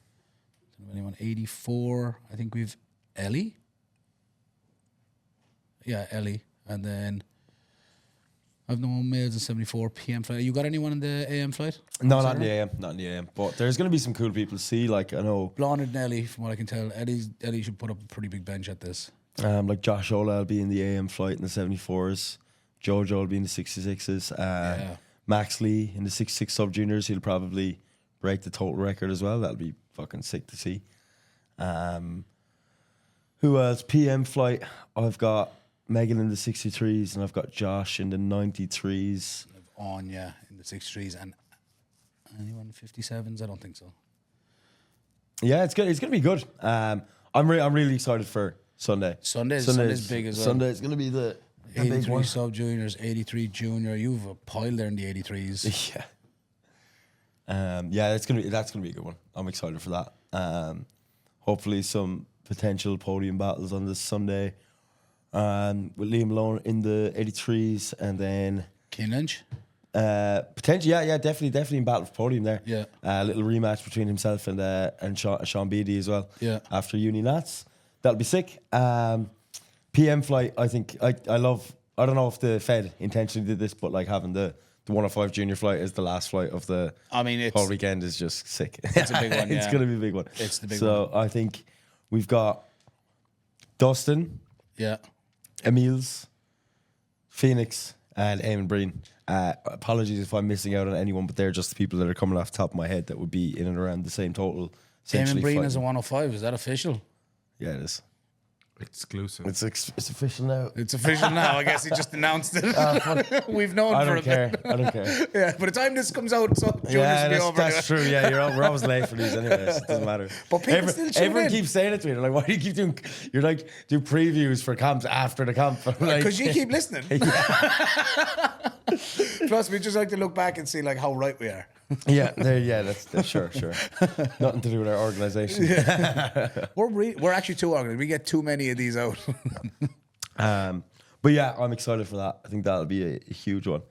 Anyone 84? I think we've Ellie. Yeah, Ellie, and then I've no males in 74 PM flight. You got anyone in the AM flight? No, not in the AM. Not in the AM. But there's going to be some cool people to see. Like, I know. Blonded and Ellie, from what I can tell. Ellie should put up a pretty big bench at this. Like Josh Ola will be in the AM flight in the 74s. Jojo will be in the 66s. Max Lee in the 66 sub juniors. He'll probably break the total record as well. That'll be fucking sick to see. Who else? PM flight. I've got Megan in the 63s and I've got Josh in the 93s. Anya in the 63s and anyone 57s? I don't think so. Yeah, it's good. It's going to be good. I'm really excited for Sunday. Sunday's big as well. Sunday is going to be the big 83 one. sub juniors, 83 junior. You've a pile there in the 83s. Yeah. That's gonna be a good one. I'm excited for that. Hopefully some potential podium battles on this Sunday. With Liam Malone in the 83s and then Keane Lynch. potentially, yeah, definitely in battle for podium there. Yeah. A little rematch between himself and Sean Beattie as well. Yeah. After Uni Nats, that'll be sick. PM flight, I think I love. I don't know if the Fed intentionally did this, but like having the 105 junior flight as the last flight of the whole weekend is just sick. It's a big one. It's yeah. gonna be a big one. It's the big so one. I think we've got Dustin, Yeah. Emils, Phoenix, and Eamon Breen. Apologies if I'm missing out on anyone, but they're just the people that are coming off the top of my head that would be in and around the same total. Eamon Breen is a fighting. 105. Is that official? Yeah, it is. Exclusive. It's official now. It's official now. I guess he just announced it. We've known I for don't a care. bit. I don't care. Yeah, by the time this comes out, so juniors Yeah, will be over. that's true. Yeah, we're always late for these anyways. It doesn't matter. But people still tune everyone in. keeps saying it to me. They're like, why do you keep doing? You're like, do previews for camps after the camp. Like, Because you keep listening. Plus, we just like to look back and see like how right we are. that's sure. Nothing to do with our organisation. We're actually too organized. We get too many of these out. But yeah, I'm excited for that. I think that'll be a huge one.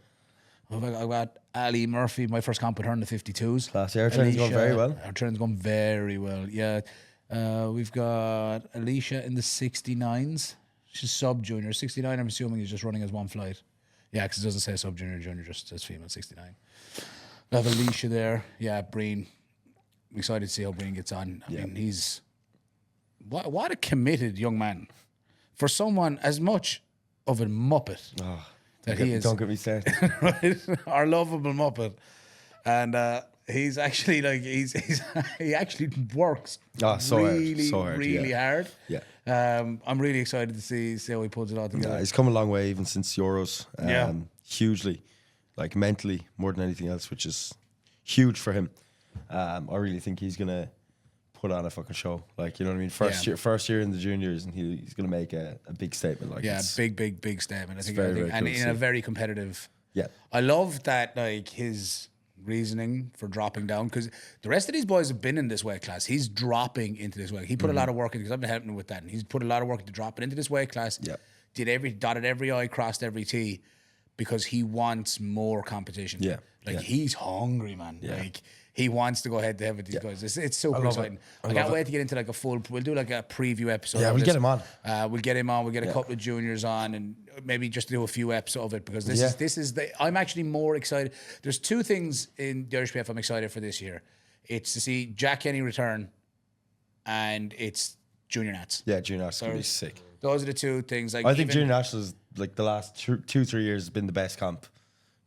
I've got Ali Murphy, my first comp with her in the 52s. Class. Our training's going very well. Our training's going very well, yeah. We've got Alicia in the 69s. She's sub-junior. 69, I'm assuming, is just running as one flight. Yeah, because it doesn't say sub-junior, junior, just says female 69. I have Alicia there. Yeah, Breen. I'm excited to see how Breen gets on. I mean, he's... What a committed young man. For someone as much of a muppet. That he is. Don't get me started. Right? Our lovable muppet, and he's actually like he actually works really hard. Yeah. I'm really excited to see how he pulls it all together. Yeah, he's come a long way even since Euros. Hugely, like mentally more than anything else, which is huge for him. I really think he's gonna put on a fucking show. Like, you know what I mean? First year in the juniors, and he's gonna make a big statement. Like, big statement. I think, very and cool to in a see. very competitive. Yeah. I love that, like, his reasoning for dropping down, because the rest of these boys have been in this weight class. He's dropping into this weight. He put a lot of work in, because I've been helping him with that, and he's put a lot of work into dropping into this weight class. Yeah. Dotted every I, crossed every T, because he wants more competition. Yeah. Like, Yeah. he's hungry, man. Yeah. Like, he wants to go head to head with these guys. It's super exciting. I can't wait to get into like a full. We'll do like a preview episode. Yeah, of we'll this. get him on. We'll get him on. We'll get a couple of juniors on, and maybe just do a few episodes of it, because this is the. I'm actually more excited. There's two things in the Irish PF I'm excited for this year. It's to see Jack Kenny return, and it's Junior Nats. Yeah, Junior Nationals gonna be sick. Those are the two things. Like, I think Junior Nationals, like the last 2-3 years, has been the best comp.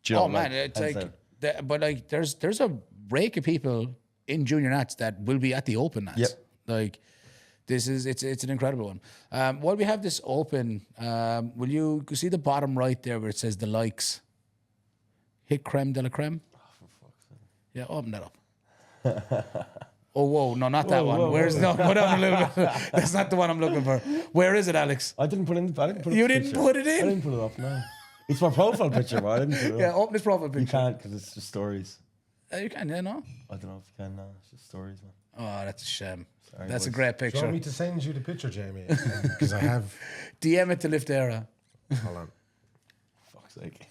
Do you know, man, it's like, but like, there's a rake of people in Junior Nats that will be at the Open Nats. Yep. Like, it's an incredible one. While we have this open, will you see the bottom right there where it says the likes? Hit creme de la creme. Oh, for fuck's sake. Yeah, open that up. Oh, whoa, no, not that one. Where's no? Put on a little bit. That's not the one I'm looking for. Where is it, Alex? I didn't put it in. You didn't put it in? I didn't put it up. No, it's my profile picture, but I didn't put it up. Yeah, open his profile picture. You can't, because it's just stories. You can, yeah, no. I don't know if you can. No, it's just stories, man. Oh, that's a shame. Sorry, That's a boys. great Do you picture. want me to send you the picture, Jamie? Because I have. DM it to Lift Era. Hold on. Fuck's sake.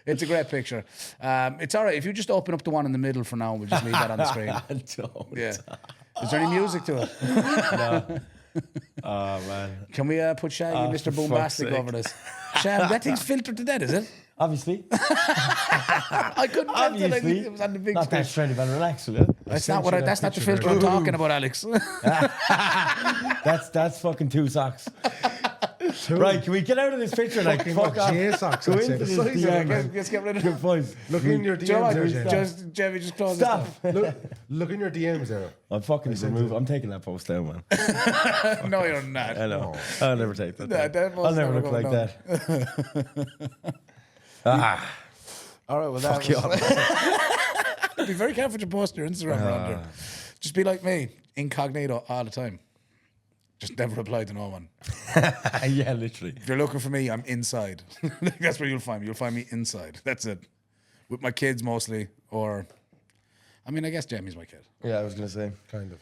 It's a great picture. It's all right if you just open up the one in the middle for now. We'll just leave that on the screen. Don't. Yeah. Is there any music to it? No. Oh man. Can we put Shaggy, Mr. for fuck's Boombastic sake. over this? Shaggy, that thing's filtered to death, is it? Obviously. I couldn't tell till I Obviously. it was on the big Not screen. that straight about relax, will it? That's not what. sent you That's that not the picture filter I'm there. talking about, Alex. That's fucking 2 socks. Right, can we get out of this picture? Like, Fucking fuck off. J socks. Go I'd say. into The this size deal, of it, man. Let's get rid of Good it. boys. Look in your Do you know DMs what? there, Jamie. Just Jamie, just close Stop. Look in your DMs there. I'm fucking remove. I'm taking that post down, man. this. No, you're not. I know. I'll never take that. No, down. that I'll must never never look go like down. that. All right, well, that Fuck you was... Be very careful what you post on your Instagram around there. Just be like me, incognito all the time. Just never reply to no one. Yeah, literally. If you're looking for me, I'm inside. That's where you'll find me. You'll find me inside. That's it. With my kids mostly, or... I mean, I guess Jamie's my kid. Yeah, I was gonna say. Kind of.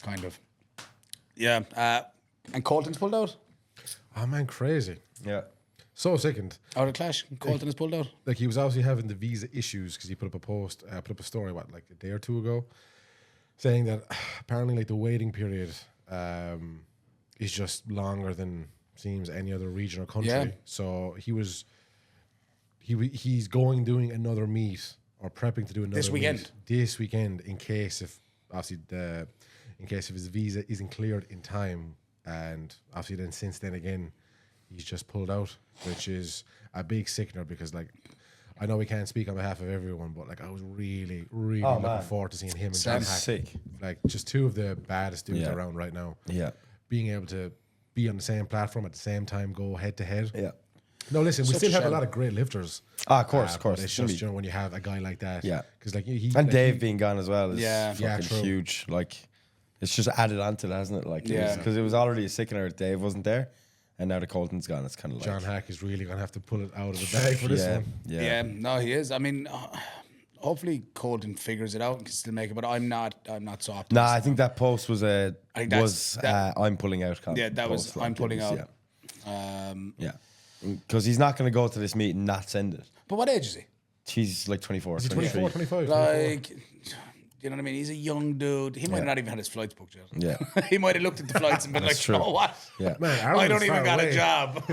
Kind of. Yeah. And Colton's pulled out? Oh man, crazy. Yeah. So sickened. Out of Clash? Colton is pulled out? Like, he was obviously having the visa issues because he put up a post, put up a story, like a day or two ago, saying that apparently like the waiting period is just longer than seems any other region or country. Yeah. So he's doing another meet or prepping to do another This weekend? meet this weekend in case if his visa isn't cleared in time, and obviously then since then again he's just pulled out, which is a big sickener because, like, I know we can't speak on behalf of everyone, but like I was really looking forward to seeing him and John Hack. Sick. Like, just two of the baddest dudes Yeah. around right now. Yeah. Being able to be on the same platform at the same time, go head to head. Yeah. No, listen, we Such still a have a shame. lot of great lifters. Of course. But it's just, you know, when you have a guy like that. Yeah. Because like he And like, Dave being gone as well is Yeah. Yeah, fucking true. huge. Like, it's just added onto that, hasn't it? Like, Yeah. because it was already a sickener if Dave wasn't there, and now the Colton's gone. It's kind of like John Hack is really gonna have to pull it out of the bag for this yeah, one. yeah, No, he is. I mean, hopefully Colton figures it out and can still make it, but I'm not so optimistic. Nah, I think that post was I think that's- I'm pulling out. Yeah, that was post, like, I'm pulling it was- out. Yeah, because he's not going to go to this meeting and not send it. But what age is he? He's like 24, Is he 23. 24, 25? Like, you know what I mean? He's a young dude. He might have not even had his flights booked yet. Yeah. He might have looked at the flights and been like, That's true. oh, what? Yeah. Man, I don't Ireland's even far got away. a job.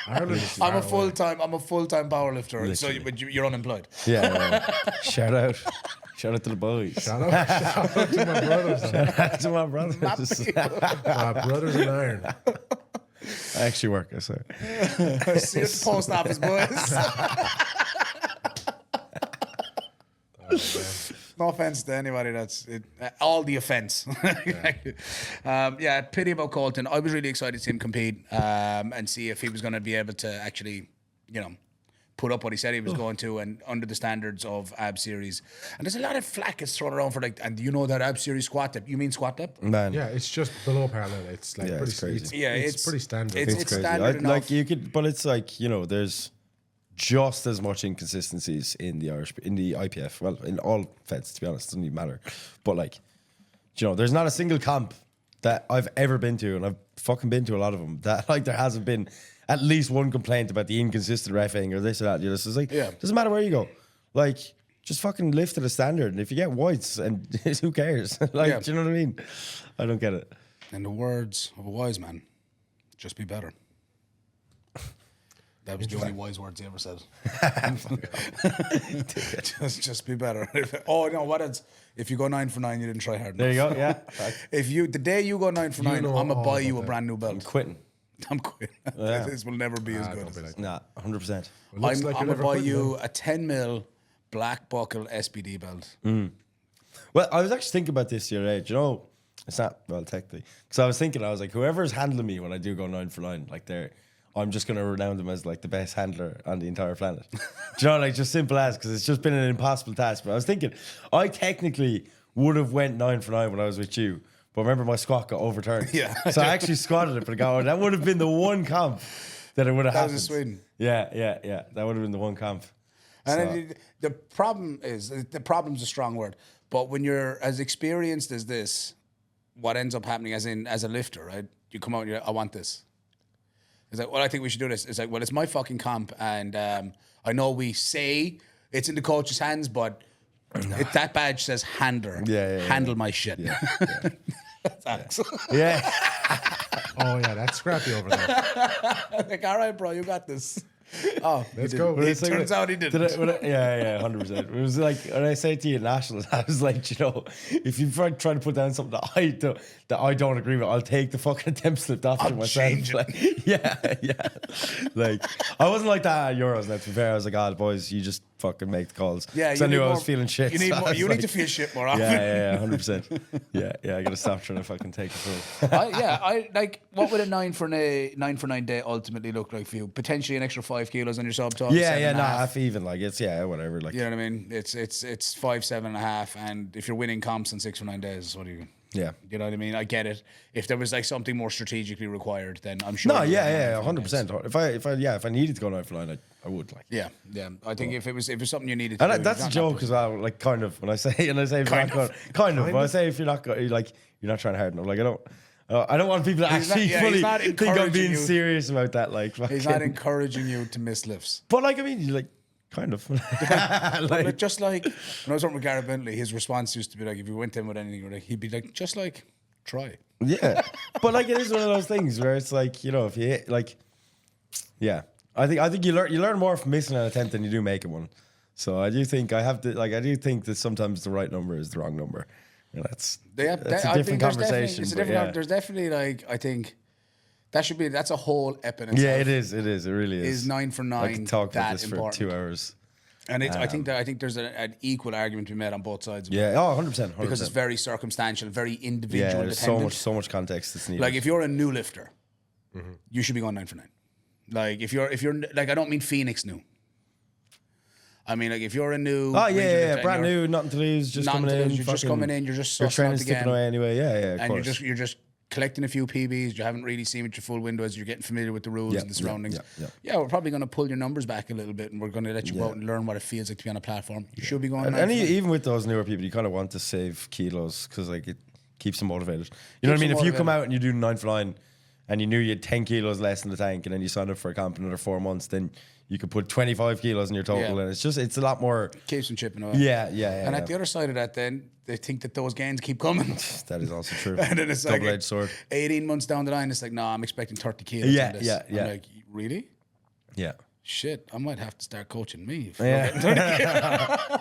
Ireland is I'm a far away. full-time powerlifter. So Literally. but you're unemployed. Yeah. Shout out to the boys. Shout out to my brothers. Shout out to my brothers. My brothers in iron. I actually work, I swear. See you at the post office, boys. No offense to anybody that's it, all the offense. Pity about Colton. I was really excited to see him compete and see if he was going to be able to actually, put up what he said he was going to and under the standards of Ab Series. And there's a lot of flack is thrown around for and do you know that Ab Series squat dip? You mean squat dip? Man. Yeah, it's just below parallel. It's like pretty it's crazy. It's pretty standard. It's Crazy. standard enough. Like you could, but it's like, there's just as much inconsistencies in the IPF. Well, in all feds, to be honest, it doesn't even matter. But like, there's not a single comp that I've ever been to, and I've fucking been to a lot of them, that like there hasn't been at least one complaint about the inconsistent reffing or this or that. It's like, doesn't matter where you go. Like, just fucking lift to the standard. And if you get whites, and who cares? Do you know what I mean? I don't get it. In the words of a wise man, just be better. That was the only wise words he ever said. just be better. What else? If you go 9 for 9, you didn't try hard enough. There you go, yeah. The day you go 9 for 9, I'm gonna buy you a brand new belt. I'm quitting. I'm quitting. Yeah. This will never be as good as this. Nah, 100%. I'm gonna buy you a 10 mil black buckle SBD belt. Well, I was actually thinking about this the other day. It's not, well, technically. Because I was thinking, whoever's handling me when I do go 9 for 9, I'm just going to renown them as like the best handler on the entire planet. Just simple as, because it's just been an impossible task. But I was thinking, I technically would have went 9 for 9 when I was with you. But remember, my squat got overturned. Yeah. So I actually squatted it for the guy. That would have been the one comp that it would have happened. That was in Sweden. Yeah. That would have been the one comp. And the problem's a strong word. But when you're as experienced as this, what ends up happening as a lifter, right? You come out and you're like, I want this. It's like, well, I think we should do this. It's like, well, it's my fucking comp, and I know we say it's in the coach's hands, but that badge says handler. Handle my shit. Yeah. That's Alex. Yeah. Oh yeah, that's scrappy over there. Like, all right, bro, you got this. Oh, let's go. It turns out he didn't. 100%. It was like, when I say to you nationals, I was like, if you try to put down something that I don't agree with, I'll take the fucking attempt slip off to myself. Change it. Yeah. Like, I wasn't like that at Euros. Now, to be fair, I was like, boys, you just fucking make the calls. Yeah, I knew I was feeling shit. You need to feel shit more often. Yeah, 100%. Yeah, I gotta stop trying to fucking take control. I like, what would a 9 for 9 day ultimately look like for you? Potentially an extra 5 kilos on your sub top. Half even. Like, it's whatever. Like, you know what I mean? It's 5, 7.5, and if you're winning comps on 6 for 9 days, what do you? Yeah, you know what I mean. I get it. If there was like something more strategically required, then I'm sure. No, 100%. If I needed to go 9 for 9, I would. Like, yeah. I think if it was something you needed to and do, that's a joke as well. Like, kind of. When I say if you're not going, kind of. When I say if you're not going, like, you're not trying hard enough. Like, I don't want people to actually fully think I'm being serious about that. Like, he's not encouraging you to miss lifts. But like, I mean, like, kind of. Like, just like when I was working with Gareth Bentley, his response used to be like, if you went in with anything, he'd be like, just like, try. Yeah, but like, it is one of those things where it's like, if you hit, like, yeah, I think you learn more from missing an attempt than you do making one. So I do think I think that sometimes the right number is the wrong number. And that's a different conversation. There's definitely like, I think that's a whole ep in itself. Yeah, it is. It really is. Is 9 for 9 I could talk about this important? for 2 hours. And I think there's an equal argument to be made on both sides. Yeah, 100%. Because it's very circumstantial, very individual. Yeah, there's dependent. so much context that's needed. Like, if you're a new lifter, you should be going 9 for 9. Like, if you're like, I don't mean Phoenix new. I mean, like, if you're a new, brand new, nothing to lose, just coming in. You're just coming in. You're just your training's again. sticking away anyway. Yeah, of and course. you're just collecting a few PBs. You haven't really seen what your full window is. You're getting familiar with the rules and the surroundings. Yeah, we're probably going to pull your numbers back a little bit, and we're going to let you go out and learn what it feels like to be on a platform. You should be going. And even with those newer people, you kind of want to save kilos because like it keeps them motivated. You know what I mean? If you come out and you do 9 for 9, and you knew you had 10 kilos less in the tank, and then you signed up for a camp in another 4 months, then you could put 25 kilos in your total, and it's a lot more. Keeps them chipping away. Yeah. And at the other side of that, then they think that those gains keep coming. That is also true. And then it's double-edged like sword. 18 months down the line, it's like, no, I'm expecting 30 kilos. Yeah. I'm like, really? Yeah. Shit, I might have to start coaching me. Yeah.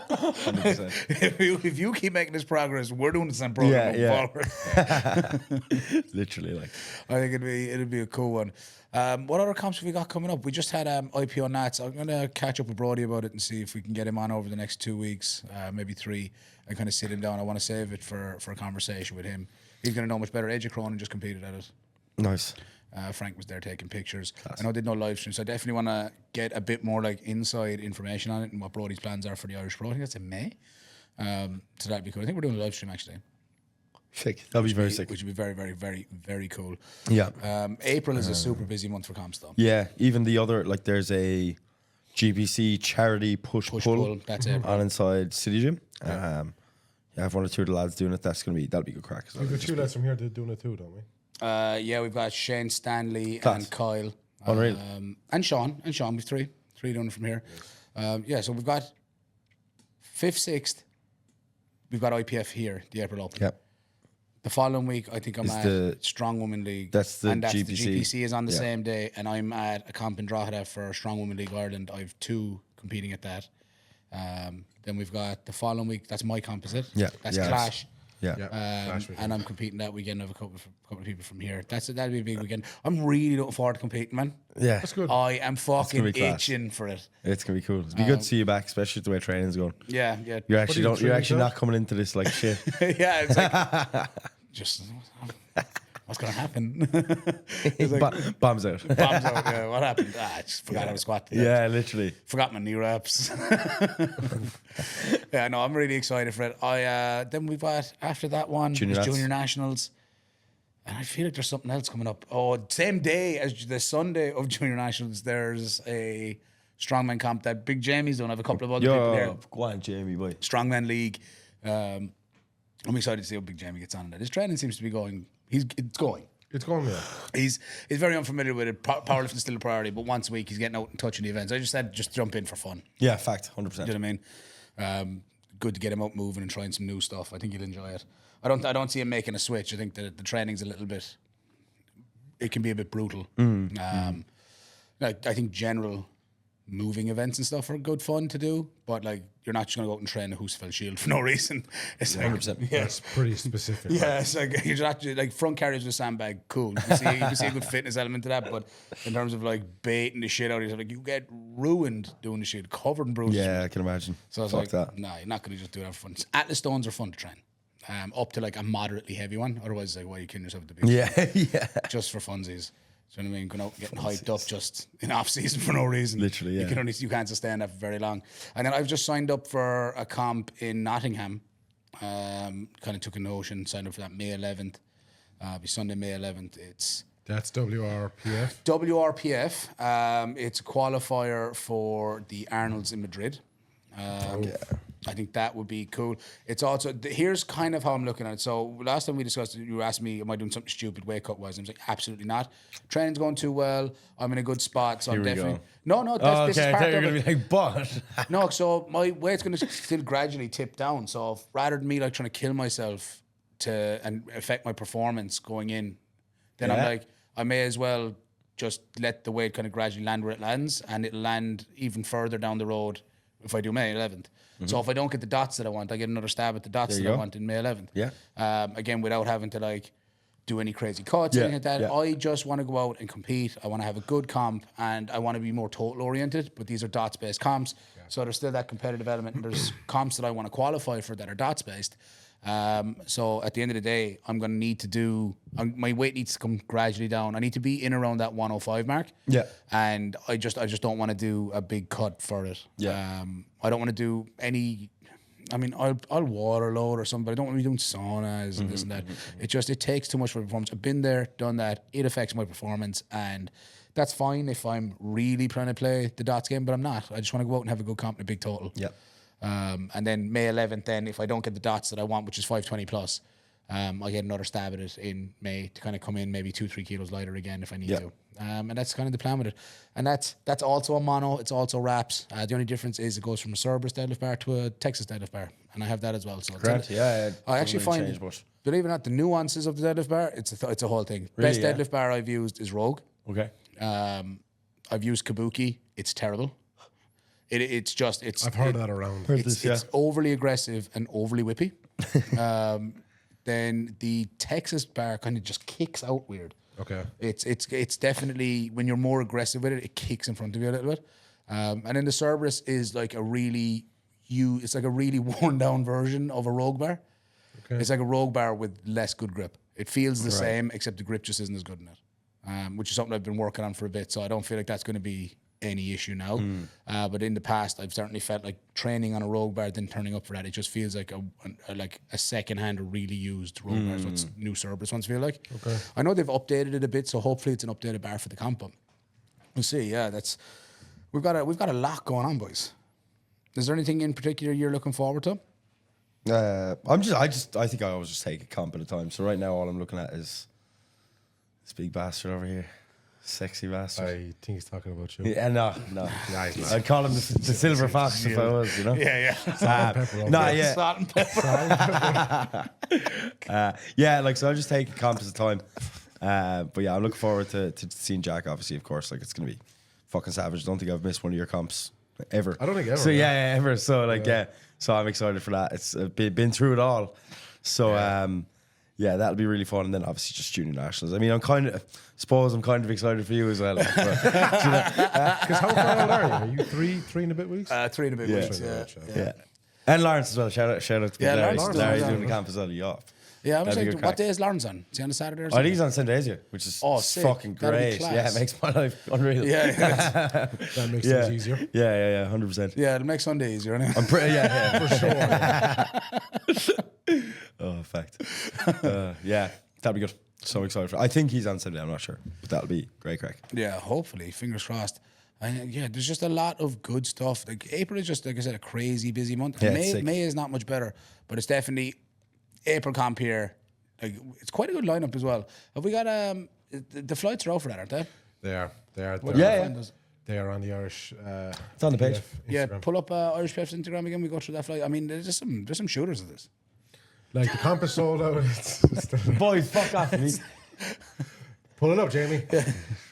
100%. If you keep making this progress, we're doing the same program moving forward. Literally, like. I think it'd be a cool one. What other comps have we got coming up? We just had IPO Nats. I'm gonna catch up with Brody about it and see if we can get him on over the next 2 weeks, maybe 3, and kind of sit him down. I want to save it for a conversation with him. He's gonna know much better. AJ Cronin just competed at it. Nice. Frank was there taking pictures. I know they did no live stream, so I definitely want to get a bit more like inside information on it and what Brody's plans are for the Irish Pro. I think that's in May. So that'd be cool. I think we're doing a live stream actually. Sick. That'd be very sick. Which would be very, very, very, very cool. Yeah. April is a super busy month for comps though. Yeah. Even the other, like, there's a GPC charity push-pull That's it. on inside City Gym. Yeah, I have 1 or 2 of the lads doing it. That'll be good crack. We've got 2 lads from here doing it too, don't we? Yeah, we've got Shane Stanley Class. and Kyle. Unreal. And Sean. We've 3 doing it from here. Yeah, so we've got 5th, 6th. We've got IPF here, the April Open. Yep. The following week, I think I'm Is at the- Strong Women League. That's the and GPC. the GPC is on the Yeah. same day, and I'm at a comp in Drogheda for Strong Women League Ireland. I have 2 competing at that. Then we've got the following week. That's my comp, is it? Yeah. That's Yeah. Clash. Yeah. Clash weekend. And I'm competing that weekend. I have a couple of people from here. That'll be a big weekend. I'm really looking forward to competing, man. Yeah. That's good. I am fucking be class. itching for it. It's gonna be cocool. It's be good to see you back, especially the way training's going. Yeah. You're actually What are you you're actually training not coming into this like shit. Yeah, it's like just what's gonna happen? It's like, Bombs out. bombs out. Yeah, what happened? I just forgot how to squat. Yeah, literally. Forgot my knee wraps. Yeah, no, I'm really excited for it. Then we've got after that one Junior is Nats. Junior Nationals, and I feel like there's something else coming up. Oh, same day as the Sunday of Junior Nationals, there's a strongman comp that Big Jamie's doing. I have a couple of other people there. Go on, Jamie, boy. Strongman League. I'm excited to see how Big Jamie gets on in that. His training seems to be going. It's going. It's going there. He's very unfamiliar with it. Powerlifting is still a priority, but once a week he's getting out and touching the events. I just said just jump in for fun. Yeah, fact, 100%. You know what I mean? Good to get him out moving and trying some new stuff. I think he'll enjoy it. I don't see him making a switch. I think that the training's a little bit. It can be a bit brutal. I think general moving events and stuff are good fun to do, but like you're not just gonna go out and train a Husfeld shield for no reason. It's like 100%. yeah. That's pretty specific. Yeah, it's like you're not like front carriers with a sandbag, cool. You can see a good fitness element to that, but in terms of like baiting the shit out of yourself, like you get ruined doing the shit, covered in bruises. Yeah, I can imagine. So I was Fuck like, that. nah, you're not gonna just do that for fun. Atlas stones are fun to train. Up to like a moderately heavy one. Otherwise, like, why are you killing yourself at the beach? Yeah, yeah. Just for funsies. Do you know what I mean? Going out and getting hyped up just in off season for no reason. Literally, yeah. You can't sustain that for very long. And then I've just signed up for a comp in Nottingham. Kind of took a notion, signed up for that May 11th. It'll be Sunday, May 11th. That's WRPF. WRPF. It's a qualifier for the Arnold's in Madrid. I think that would be cool. It's also here's kind of how I'm looking at it. So last time we discussed it, you asked me, am I doing something stupid weight cut wise? I was like, absolutely not. Training's going too well. I'm in a good spot, so I'm we definitely go. no. Oh, This okay, is I part thought you of were it. going to be like, but. No, so my weight's going to still gradually tip down. So rather than me like trying to kill myself and affect my performance going in, then Yeah. I'm like, I may as well just let the weight kind of gradually land where it lands, and it'll land even further down the road if I do May 11th. So if I don't get the dots that I want, I get another stab at the dots There that you I go. want in May 11th. Yeah. Again, without having to like do any crazy cuts or Yeah, anything like that. yeah. I just want to go out and compete. I want to have a good comp, and I want to be more total oriented. But these are dots based comps, so there's still that competitive element. And there's comps that I want to qualify for that are dots based. So at the end of the day, I'm going to need to do. My weight needs to come gradually down. I need to be in around that 105 mark. Yeah. And I just don't want to do a big cut for it. Yeah. I don't want to do any. I mean, I'll water load or something, but I don't want to be doing saunas and this and that. It takes too much for performance. I've been there, done that. It affects my performance, and that's fine if I'm really trying to play the dots game, but I'm not. I just want to go out and have a good comp and a big total. Yeah. And then May 11th, then if I don't get the dots that I want, which is 520 plus, I get another stab at it in May to kind of come in maybe 2-3 kilos lighter again if I need to. And that's kind of the plan with it. And that's also a mono. It's also wraps. The only difference is it goes from a Cerberus deadlift bar to a Texas deadlift bar, and I have that as well. So Grant, yeah. I actually find, change, but. believe it or not, the nuances of the deadlift bar. It's a whole thing. Really, Best yeah. deadlift bar I've used is Rogue. Okay. I've used Kabuki. It's terrible. I've heard that around. It's overly aggressive and overly whippy. Then the Texas bar kind of just kicks out weird. Okay. It's definitely, when you're more aggressive with it, it kicks in front of you a little bit. And then the Cerberus is like it's like a really worn down version of a Rogue bar. Okay. It's like a Rogue bar with less good grip. It feels the same, except the grip just isn't as good in it. Which is something I've been working on for a bit, so I don't feel like that's going to be any issue now. But in the past, I've certainly felt like training on a Rogue bar, then turning up for that, it just feels like a second hand or really used Rogue bar. So it's new Cerberus ones feel like. Okay. I know they've updated it a bit, so hopefully it's an updated bar for the comp. We'll see. Yeah, we've got a lot going on, boys. Is there anything in particular you're looking forward to? I think I always just take a comp at a time. So right now, all I'm looking at is this big bastard over here. Sexy bastard. I think he's talking about you. Yeah, no. Yeah, he's not. I'd call him the silver fox if I was, you know? Yeah. Salt and pepper. Yeah. Salt and pepper. Yeah, like, so I'll just take a comp at a time. But yeah, I'm looking forward to seeing Jack, obviously, of course. Like, it's going to be fucking savage. I don't think I've missed one of your comps ever. I don't think ever. So yeah, ever. So like, so I'm excited for that. It's been through it all. So yeah, that'll be really fun. And then obviously just junior nationals. I mean, I'm kind of excited for you as well. Because how far old are you? Are you three and a bit weeks? 3 and a bit weeks. Yeah. And Lawrence as well. Shout out to Larry. Lawrence Larry's doing the camp as well. Yeah. Yeah, I'm excited. What day is Lawrence on? Is he on a Saturday or something? I think he's on Sunday, which is fucking great. Yeah, it makes my life unreal. Yeah. That makes things easier. Yeah, 100%. Yeah, it'll make Sunday easier, anyway. I'm pretty, for sure. Oh, fact. Yeah, that'll be good. So excited for it. I think he's on Sunday, I'm not sure. But that'll be great crack. Yeah, hopefully. Fingers crossed. Yeah, there's just a lot of good stuff. Like April is just, like I said, a crazy busy month. Yeah, May is not much better, but it's definitely April comp here. Like, it's quite a good lineup as well. Have we got the flights are out for that, aren't they? They are. Yeah. They are on the Irish. It's on the page. Instagram. Yeah, pull up Irish PF's Instagram again. We go through that flight. I mean, there's some shooters of this. Like the comp is sold out. Boys, fuck off me. Pull it up, Jamie.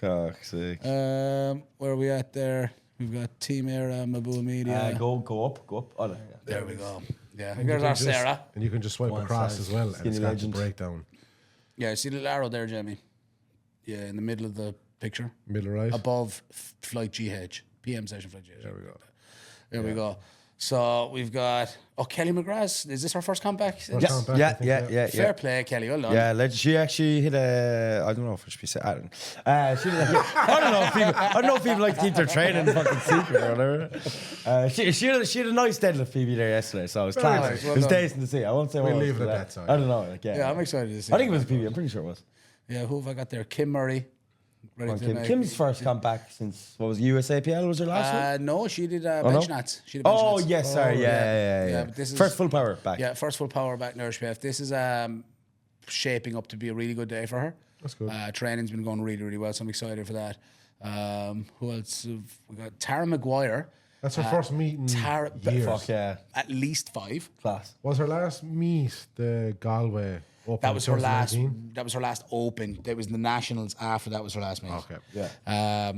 Fuck's sake. Where are we at there? We've got Team Era, Mabul Media. Go up. Oh, there we go. Yeah, there's our Sarah. And you can just swipe across side. as well. And it's got the breakdown. Yeah, see the little arrow there, Jamie? Yeah, in the middle of the picture. Middle right. Above flight GH. PM session flight GH. There we go. There we go. So we've got Kelly McGrath. Is this her first comeback? Yeah. Fair play, Kelly. Well done. Yeah, she actually hit a. I don't know if it should be said. I don't know if people like to keep their training fucking secret or whatever. She had a nice deadlift PB there yesterday, so it was class. Nice, well it was done. decent to see. I won't say We'll what leave it was at for that side. I don't know. Like, Yeah, I'm excited to see. I think it was a PB. I'm pretty sure it was. Yeah, who have I got there? Kim Murray. Kim's first comeback since what was it, USAPL was her last one? No, she did no? bench nats. She did bench nats. Yes, sorry, yeah. But this is first full power back. Yeah, first full power back in Irish PF. This is shaping up to be a really good day for her. That's good. Training's been going really, really well, so I'm excited for that. Who else? We got Tara McGuire. That's her first meet in years. Fuck yeah. At least 5. Class. Was her last meet the Galway Open? That was her last. 2019? That was her last Open. That was the Nationals after that was her last meet. Okay. Yeah.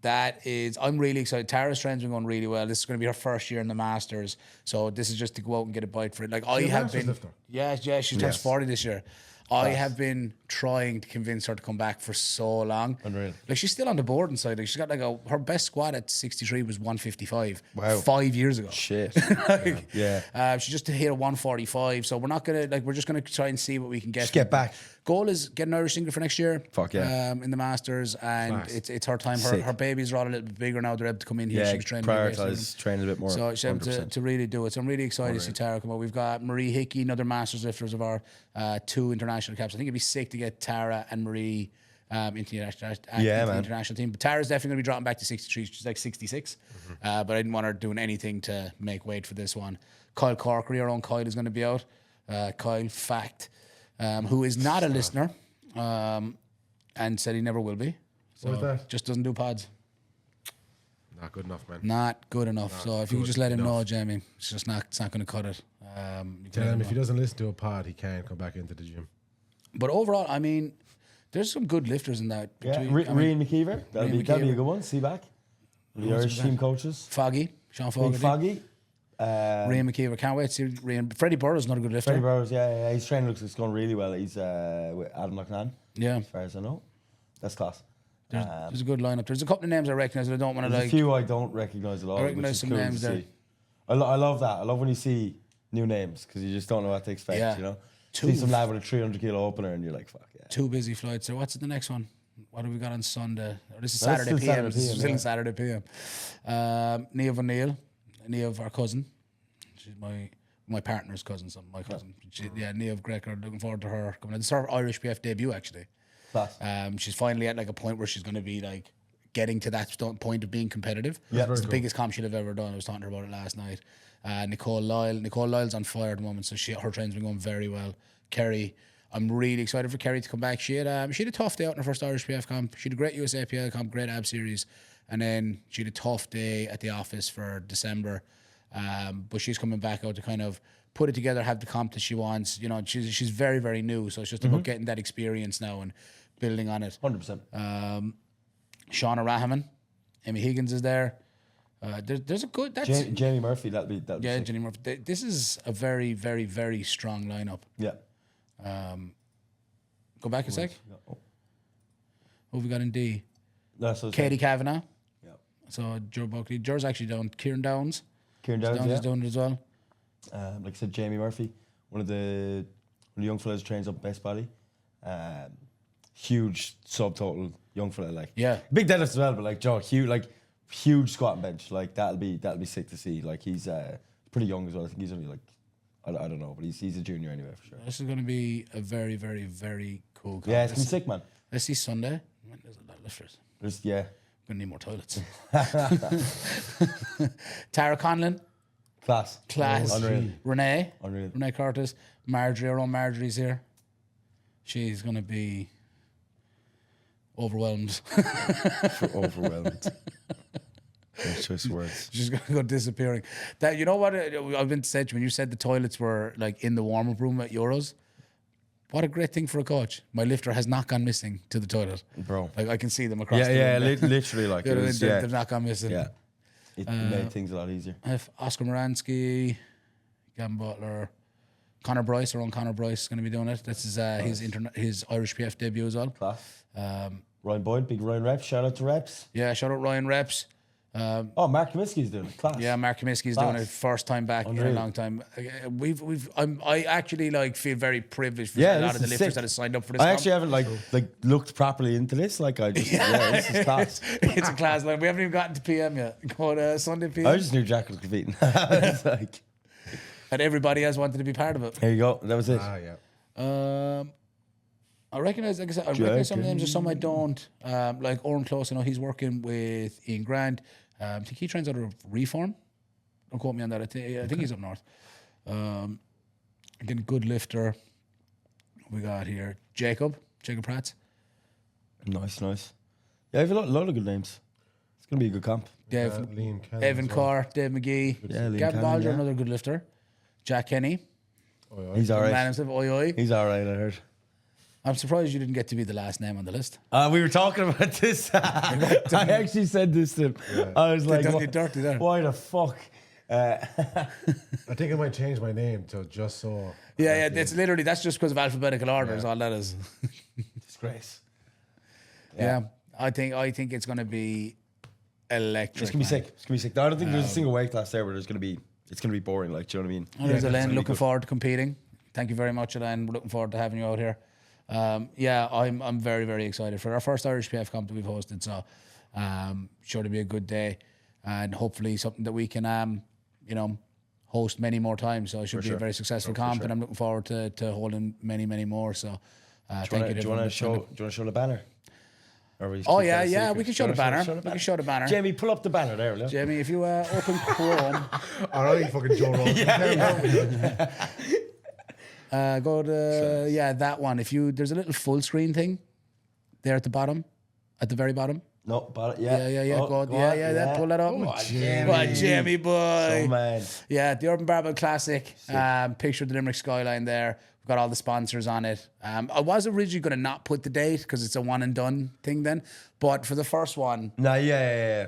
That is, I'm really excited. Tara's training's been going really well. This is going to be her first year in the Masters, so this is just to go out and get a bite for it. Like I have been, yeah, she turns 40 this year. I have been trying to convince her to come back for so long. Unreal. Like she's still on the board inside. Like she's got her best squat at 63 was 155. Wow. 5 years ago. Shit. She just hit a 145. So we're not gonna we're just gonna try and see what we can get. Just get back. Goal is get an Irish singlet for next year. Fuck yeah. In the Masters, and Nice. it's her time. Her babies are all a little bit bigger now. They're able to come in here. Yeah, She's training. prioritise training a bit more. So she's able to really do it. So I'm really excited to see Tara come out. We've got Marie Hickey, another Masters lifters of our 2 international caps. I think it'd be sick to get Tara and Marie into the international team. But Tara's definitely going to be dropping back to 63. She's like 66. But I didn't want her doing anything to make weight for this one. Kyle Corkery, our own Kyle, is going to be out. Kyle Fact, who is not a listener and said he never will be. So What is that? just doesn't do pods. Not good enough, man. Not good enough. So if you could just let him know, Jamie, it's not going to cut it. Tell him if he doesn't listen to a pod, he can't come back into the gym. But overall, I mean, There's some good lifters in that. Yeah, between- Rian McKeever. That'll be a McKeever. good one. See back. The Irish team coaches. Foggy, Sean Big Fogarty. Foggy. Rian McKeever, can't wait to see Rian. Freddie Burrow's not a good lifter. Freddie Burrows, yeah. His training looks like it's going really well. He's with Adam McNann, Yeah, as far as I know. That's class. there's a good lineup. There's a couple of names I recognise that I don't want to There's like. a few I don't recognise at all. I recognise which is some cool names to there. see. I love that. I love when you see new names because you just don't know what to expect. Yeah. You know, Two- see some lad with a 300-kilo opener and you're like, fuck yeah. Two busy flights. So what's the next one? What have we got on Sunday? Oh, this is That's Saturday still PM. Saturday This is PM, still yeah. Saturday PM. Niamh O'Neill, Niamh, our cousin. She's my partner's cousin, so my cousin. Niamh Greco. Looking forward to her coming in. This is her Irish PF debut, actually. Class. She's finally at like a point where she's going to be like getting to that point of being competitive. Yeah. It's the biggest comp she'll have ever done. I was talking to her about it last night. Nicole Lyle's on fire at the moment, so her training's been going very well. Kerry, I'm really excited for Kerry to come back. She had a tough day out in her first Irish PF comp. She had a great USAPL comp, great ab series, and then she had a tough day at the office for December. But she's coming back out to kind of put it together, have the comp that she wants. You know, she's very, very new, so it's just about getting that experience now and building on it. 100%. Shauna Rahman, Emmy Higgins is there. There's a good. That's Jamie Murphy, that'll be yeah, sick. Jenny Murphy. This is a very, very, very strong lineup. Yeah. Go back a sec. Oh. Who have we got in D? That's what Katie Kavanagh. Yeah. So Joe Buckley. Joe's actually down. Kieran Downs. Kieran Downs Downs, is doing it as well. like I said, Jamie Murphy, one of the young fellas trains up Best Bally. Huge subtotal young fella, like Yeah. big deadlift as well, but like Joe, huge squat and bench, like that'll be sick to see. Like he's pretty young as well. I think he's only like I don't know, but he's a junior anyway for sure. This is going to be a very, very, very cool. Yeah, it's gonna be sick, man. Let's see Sunday. Man, there's a lot of lifters. There's Gonna need more toilets. Tara Conlon, class. Unreal. Renee Unreal. Curtis, Marjorie. Our own Marjorie's here. She's gonna be overwhelmed. Overwhelmed. That's just words. She's gonna go disappearing. That you know what I've been said when you said the toilets were like in the warm up room at Euros. What a great thing for a coach. My lifter has not gone missing to the toilet, Bro. Like I can see them across. Yeah, the room. literally like You it know, was, they've not gone missing. yeah. It made things a lot easier. I have Oscar Moransky, Gavin Butler, Conor Bryce. Our own Conor Bryce is going to be doing it. This is his Irish PF debut as well. Class. Ryan Boyd, big Ryan Reps. Shout out to Reps. Yeah, shout out Ryan Reps. Mark Kaminsky's doing it. Class. Yeah, Mark Kaminsky's doing Class. it first time back in a Unreal. long time. I actually like feel very privileged for Yeah, a lot this of the is lifters sick. that have signed up for this. I comp. actually haven't like looked properly into this. Like I just this is class. It's a class line. We haven't even gotten to PM yet. Go to Sunday PM. I just knew Jack was competing. It's like, And everybody else wanted to be part of it. here you go. That was it. Yeah. I recognise, like I said, I recognise some names, there's some I don't. Like Oren Close, I know he's working with Ian Grant. I think he trains out of Reform. Don't quote me on that. I think he's up north. Again, good lifter. We got here Jacob Pratt. Nice. Yeah, I have a lot of good names. It's gonna be a good comp. Dave, Liam Cannon Evan as well. Carr, Dave McGee. Yeah, Liam Gavin Cannon, Balger, yeah. another good lifter. Jack Kenny. Oh, yeah. He's all Man right. himself, oi oi. He's all right. I heard. I'm surprised you didn't get to be the last name on the list. We were talking about this. I actually said this to him. I was like, done you dirty there. why the fuck? I think I might change my name to just so. Yeah, that's just because of alphabetical order is all that is. Disgrace. Yeah. I think it's going to be electric. It's gonna be man. sick. It's gonna be sick. I don't think there's a single weight class there where it's gonna be boring. Like, do you know what I mean? And there's it's Elaine gonna be looking good. forward to competing. Thank you very much, Elaine. We're looking forward to having you out here. I'm very, very excited for our first Irish PF comp that we've hosted. So sure to be a good day and hopefully something that we can host many more times. So it should be a very successful comp and I'm looking forward to holding many, many more. So thank you. Do you want to show the banner? Or we Oh keep that a yeah, secret? we can show Do the you wanna banner. We can show the banner. Jamie, pull up the banner there. Look. Jamie, if you open Chrome, All right, fucking Joe Rogan. go to that one. There's a little full screen thing there at the bottom, at the very bottom. No, but yeah. Yeah. Oh, Go, go on, yeah. Pull that up. Jamie. What, Jamie boy. Oh man. Yeah, the Urban Barbell Classic. Picture of the Limerick skyline there. We've got all the sponsors on it. I was originally going to not put the date because it's a one and done thing then. But for the first one, No, yeah.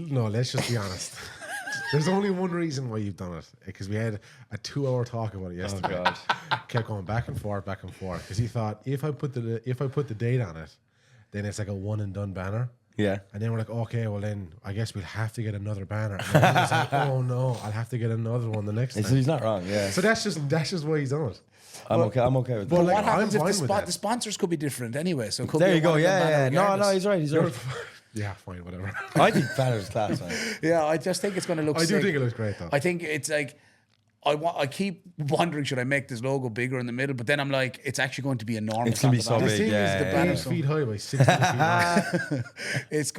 No, let's just be honest. There's only one reason why you've done it, because we had a 2-hour talk about it yesterday. Oh God. Kept going back and forth, because he thought if I put the date on it, then it's like a one and done banner. Yeah. And then we're like, okay, well then I guess we'll have to get another banner. And then he was like, oh no, I'll have to get another one the next So time. he's not wrong. Yeah. So that's just why he's done it. I'm okay with But that. like, what happens I'm if fine with that. the sponsors could be different anyway? So it could There be you a go. one and done Yeah. banner No, regardless. he's right. He's right. Yeah, fine, whatever. I think banner's class, man. Yeah, I just think it's going to look I do sick. think it looks great though. I think it's like I keep wondering, should I make this logo bigger in the middle? But then I'm like, it's actually going to be enormous. It's gonna on be the so banner. This big. thing Yeah, is yeah, the 8 yeah. feet high by 60 feet long. It's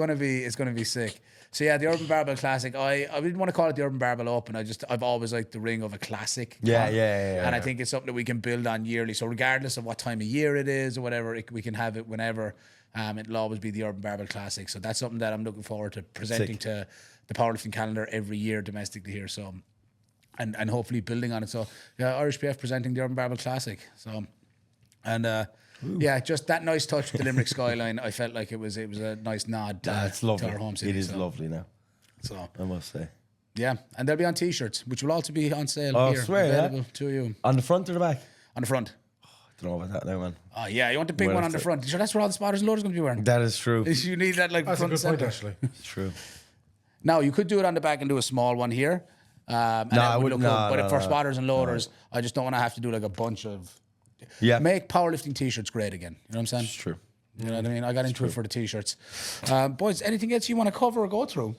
gonna be sick. So yeah, the Urban Barbell Classic. I didn't want to call it the Urban Barbell Open. I've always liked the ring of a classic. Yeah, comp. yeah. And I think it's something that we can build on yearly. So regardless of what time of year it is or whatever, we can have it whenever. It'll always be the Urban Barbell Classic. So that's something that I'm looking forward to presenting Sick. to the powerlifting calendar every year domestically here. So and hopefully building on it. So yeah, Irish PF presenting the Urban Barbell Classic. So and yeah, just that nice touch with the Limerick skyline. I felt like it was a nice nod That's to lovely. our home city. It is so, lovely now. So I must say. yeah, and they'll be on T-shirts, which will also be on sale Oh, here, swear, yeah? available to you On the front or the back? on the front. I don't know about that now, man. Oh yeah, you want the big We'll one have on the to- front. Sure, that's where all the spotters and loaders going to be wearing. That is true. You need that like That's a front good and point, center. actually. It's true. Now you could do it on the back and do a small one here. And No, I it would wouldn't. look No, good. But no, for no. spotters and loaders, I just don't want to have to do like a bunch of. Yeah. Make powerlifting T-shirts great again. You know what I'm saying? It's true. You know what I mean? I got into it for the T-shirts. Boys, anything else you want to cover or go through?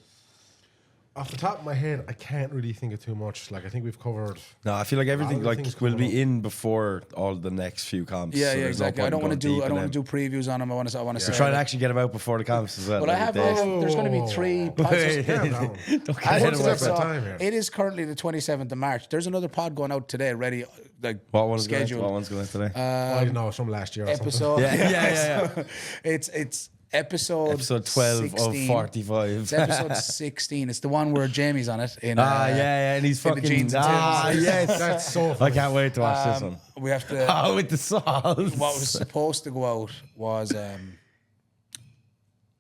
Off the top of my head, I can't really think of too much. Like I think we've covered. No, I feel like everything of the like things will coming be in before all the next few comps. Yeah, so yeah, there's no exactly. I point don't in want to going do. deep I don't in want to them. do previews on them. I want to say. Try to actually get them out before the comps as well. Well, I have. There's going to be 3 podcasts. Calm down. Don't get As ahead of of step this, at a myself. time here. it is currently the 27th of March. There's another pod going out today, ready, like What one's going? scheduled. What one's going today? I don't know, it's from last year or something. Episode. Yeah. It's episode. Episode 12 16. of 45. It's episode 16. It's the one where Jamie's on it. In, Yeah, and he's in the fucking. jeans and Timbs. Yes. That's so I funny. can't wait to watch this one. We have to. Oh, with the sauce. What was supposed to go out was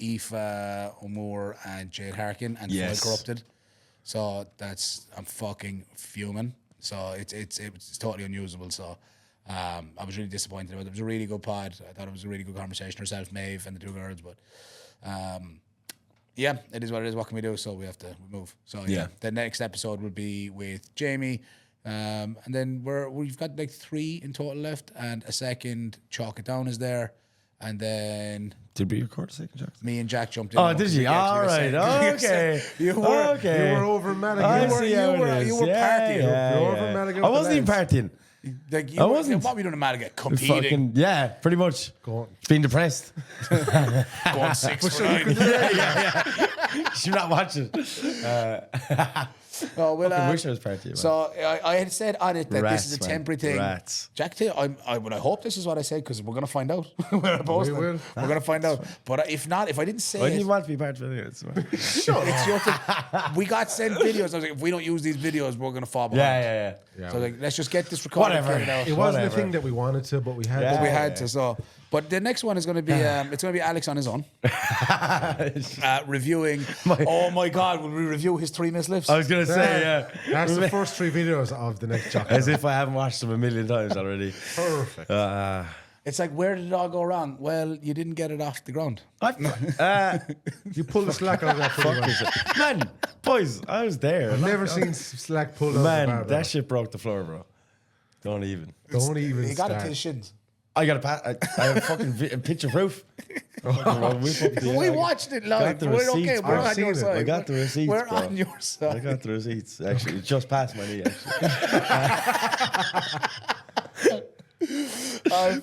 Aoife O'Moore and Jade Harkin and Yes. Floyd Corrupted. So I'm fucking fuming. So it's totally unusable. So I was really disappointed about it. It was a really good pod. I thought it was a really good conversation. Herself, Maeve, and the 2 girls. But yeah, it is what it is. What can we do? So we have to move. So yeah, the next episode will be with Jamie. And then we've got like 3 in total left, and a second Chalk It Down is there, and then Did we record a second, Jack? me and Jack jumped in. Oh, did you? All right. Okay. You were Okay. You were over in Malaga. I You were- see you how it were- is. you were Yeah, partying. yeah, You were over yeah. in Malaga I with wasn't the even partying. like, I wasn't. What were you doing in Malaga? Competing, Fucking, yeah, pretty much. Go on. Being depressed. going 6 for 9. Should not watch it. Oh, well, I wish I was partying. Man. so I had said on it that Rats, this is a man. temporary thing. Rats. Jack, I hope this is what I said because we're going to find out. We're posting. will. We're going to find out. But if not, if I didn't say I didn't it, even want to be part of it. It's fine. it's your thing. We got sent videos. I was like, if we don't use these videos, we're going to fall behind. yeah. So like, let's just get this recorded. Whatever. Get it out. It wasn't Whatever. a thing that we wanted to, but we had Yeah. to. We had to. So, but the next one is going to be it's going to be Alex on his own reviewing. Oh my God, will we review his 3 missed lifts? I was gonna say, yeah. That's the first 3 videos of the next chapter. As if I haven't watched them a million times already. Perfect. It's like, where did it all go wrong? Well, you didn't get it off the ground. You pulled the slack out of that pretty well. Man, boys, I was there. I've never seen slack pulled out of the Man, barbell. that shit broke the floor, bro. Don't even. Don't even He got it start. to his shins. I got I have a fucking picture proof. We watched it live. Got the We're okay. receipts, We're bro. on your I've seen it. side. I got the receipts, We're bro. on your I side. got the receipts. Actually, it just passed my knee. Actually,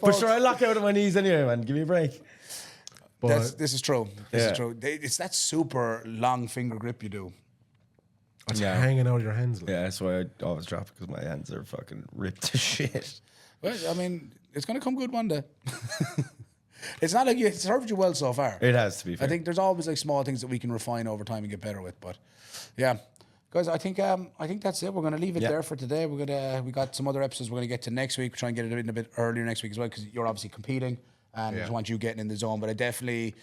but sure, I lock out of my knees anyway, man. Give me a break. But This is true. This Yeah. is true. It's that super long finger grip you do. it's Yeah. hanging out of your hands. Like. Yeah, that's why I always drop it because my hands are fucking ripped to shit. Well, I mean, it's going to come good one day. It's not like it's served you well so far. It has to be fair. I think there's always like small things that we can refine over time and get better with. But yeah, Guys, I think that's it. We're going to leave it there for today. We got some other episodes we're going to get to next week. Try and get it in a bit earlier next week as well, because you're obviously competing. And I just want you getting in the zone. But I definitely,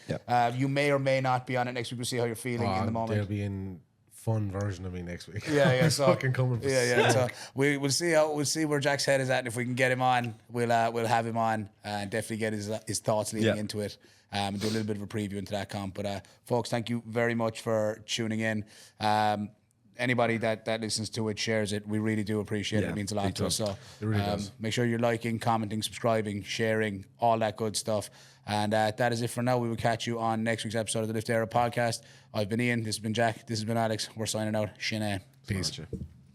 you may or may not be on it next week. We'll see how you're feeling in the moment. There'll be a fun version of me next week. Yeah. So fucking coming. So we'll see where Jack's head is at, and if we can get him on, we'll have him on and definitely get his thoughts leading into it. And do a little bit of a preview into that comp. But folks, thank you very much for tuning in. Anybody that listens to it, shares it, we really do appreciate it. It means a lot to us. So it really does. Make sure you're liking, commenting, subscribing, sharing, all that good stuff. And that is it for now. We will catch you on next week's episode of the Lift Era podcast. I've been Ian. This has been Jack. This has been Alex. We're signing out. Shinay. Peace.